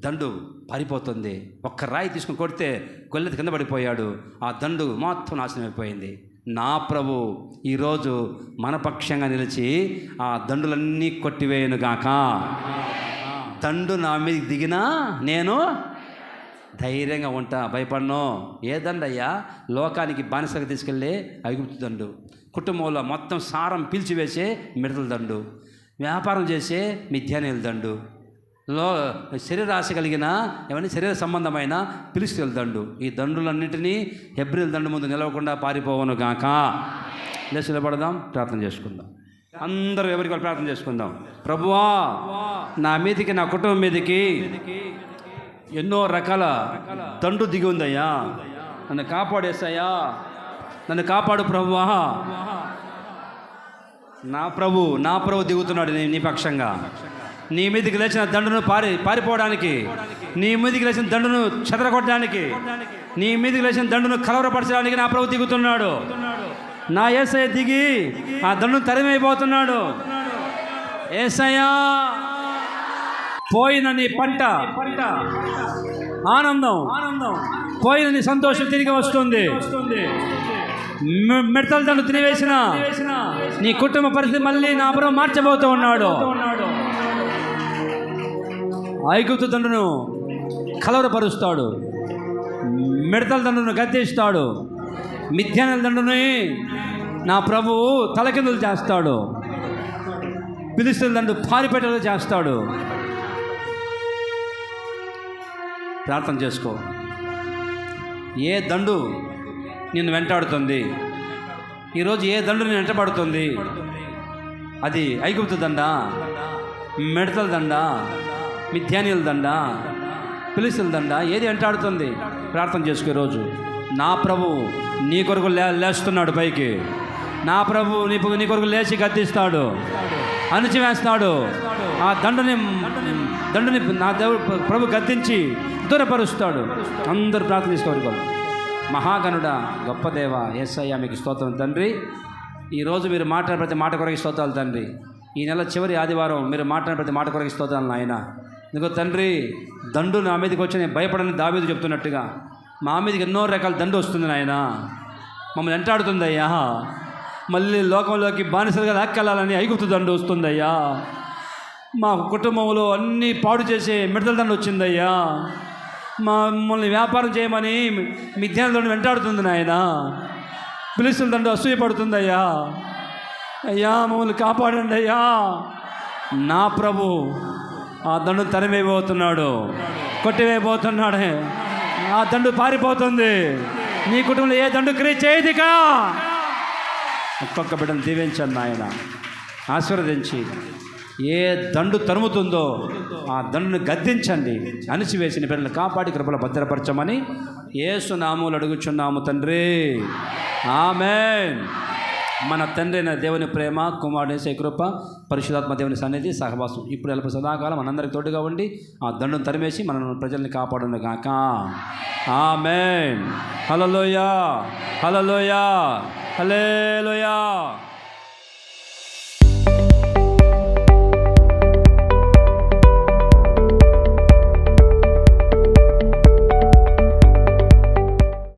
Speaker 1: దండు పారిపోతుంది. ఒక్క రాయి తీసుకుని కొడితే గొల్లెత కింద పడిపోయాడు. ఆ దండు మొత్తం నాశనం అయిపోయింది. నా ప్రభు ఈరోజు మన పక్షంగా నిలిచి ఆ దండులన్నీ కొట్టివేయనుగాక. దండు నా మీద దిగినా నేను ధైర్యంగా ఉంటా, భయపడను. ఏ దండయ్యా? లోకానికి బానిసగా తీసుకెళ్ళే ఐగుప్తు దండు, కుటుంబంలో మొత్తం సారం పీల్చివేసే మిడతల దండు, వ్యాపారం చేసే మిథ్యానీయుల దండు, శరీరాశ కలిగిన శరీర సంబంధమైన ఫిలిష్తీయుల దండు. ఈ దండులన్నింటినీ హెబ్రీల దండు ముందు నిలవకుండా పారిపోవను గాక. లేచి నిలబడదాం, ప్రార్థన చేసుకుందాం. అందరూ ఎవరికి వాళ్ళు ప్రార్థన చేసుకుందాం. ప్రభువా, నా మీదికి, నా కుటుంబం మీదికి ఎన్నో రకాల దండు దిగి ఉందయ్యా. నన్ను కాపాడేసయ్యా, నన్ను కాపాడు ప్రభువా. నా ప్రభు దిగుతున్నాడు నీ పక్షంగా. నీ మీదికి లేచిన దండును పారిపోవడానికి, నీ మీదికి లేచిన దండును చెదరగొట్టడానికి, నీ మీదికి లేచిన దండును కలవరపరచడానికి నా ప్రభు దిగుతున్నాడు. నా యేసయ్య దిగి ఆ దండును తరిమైపోతున్నాడు. యేసయ్యా, పోయిన నీ పంట ఆనందం, పోయిన నీ సంతోషం తిరిగి వస్తుంది. మిడతల దండు తినివేసిన నీ కుటుంబ పరిస్థితి మళ్ళీ నా ప్రభు మార్చబోతూ ఉన్నాడు. ఐగుప్తు దండును కలవరపరుస్తాడు, మిడతల దండును గద్దిస్తాడు, మిథ్యానీయుల దండుని నా ప్రభువు తలకిందులు చేస్తాడు, ఫిలిష్తీయుల దండు పారిపెట్టలు చేస్తాడు. ప్రార్థన చేసుకో. ఏ దండు నిన్ను వెంటాడుతుంది ఈరోజు? ఏ దండు నిన్ను వెంటబడుతుంది? అది ఐగుప్తు దండ, మిడతల దండ, మిథ్యానీయుల దండ, ఫిలిష్తీయుల దండ? ఏది వెంటాడుతుంది? ప్రార్థన చేసుకో. ఈరోజు నా ప్రభు నీ కొరకు లేస్తున్నాడు పైకి. నా ప్రభు నీ కొరకు లేచి గద్దిస్తాడు, అణిచివేస్తాడు. ఆ దండుని దండుని నా దేవుడు ప్రభు గద్దించి దూరపరుస్తాడు. అందరూ ప్రార్థన చేసుకోవాలి. మహాగణుడ గొప్ప దేవ యేసయ్య మీకు స్తోత్రం తండ్రి. ఈరోజు మీరు మాట్లాడిన ప్రతి మాట కొరకు స్తోత్రాలు తండ్రి. ఈ నెల చివరి ఆదివారం మీరు మాట్లాడిన ప్రతి మాట కొరకు స్తోత్రాలు నాయన. ఇంకో తండ్రి, దండు నా మీదకి వచ్చి నేను భయపడని దావీదు చెప్తున్నట్టుగా మా మీదకి ఎన్నో రకాల దండు వస్తుంది నాయన. మమ్మల్ని వెంటాడుతుందయ్యా. మళ్ళీ లోకంలోకి బానిసలుగా లాక్కెళ్ళాలని ఐగుప్తు దండు వస్తుందయ్యా. మా కుటుంబంలో అన్నీ పాడు చేసే మిడతల దండు వచ్చిందయ్యా. మమ్మల్ని వ్యాపారం చేయమని మిథ్యాల దండు వెంటాడుతుంది నాయన. పిలుస్తున్న దండు అసూయపడుతుందయ్యా. అయ్యా మమ్మల్ని కాపాడండి అయ్యా. నా ప్రభు ఆ దండు తరివేయబోతున్నాడు, కొట్టివేయబోతున్నాడు. ఆ దండు పారిపోతుంది. నీ కుటుంబంలో ఏ దండు క్రియ చేయదిగా. ఒక్కొక్క బిడ్డను దీవించండి నాయన, ఆశీర్వదించి ఏ దండు తరుముతుందో ఆ దండును గద్దించండి. అణిచివేసిన బిడ్డలను కాపాడి కృపలో భద్రపరచమని యేసు నామములో అడుగుచున్నాము తండ్రి. ఆమేన్. మన తండ్రి అయిన దేవుని ప్రేమ, కుమారుని యేసు కృప, పరిశుద్ధాత్మ దేవుని సన్నిధి, సహవాసం ఇప్పుడు ఎల్లప్పుడూ సదాకాలం మనందరికి తోడుగా ఉండి ఆ దండును తరిమేసి మన ప్రజల్ని కాపాడును గాక. ఆమేన్. హల్లెలూయా, హల్లెలూయా, హల్లెలూయా.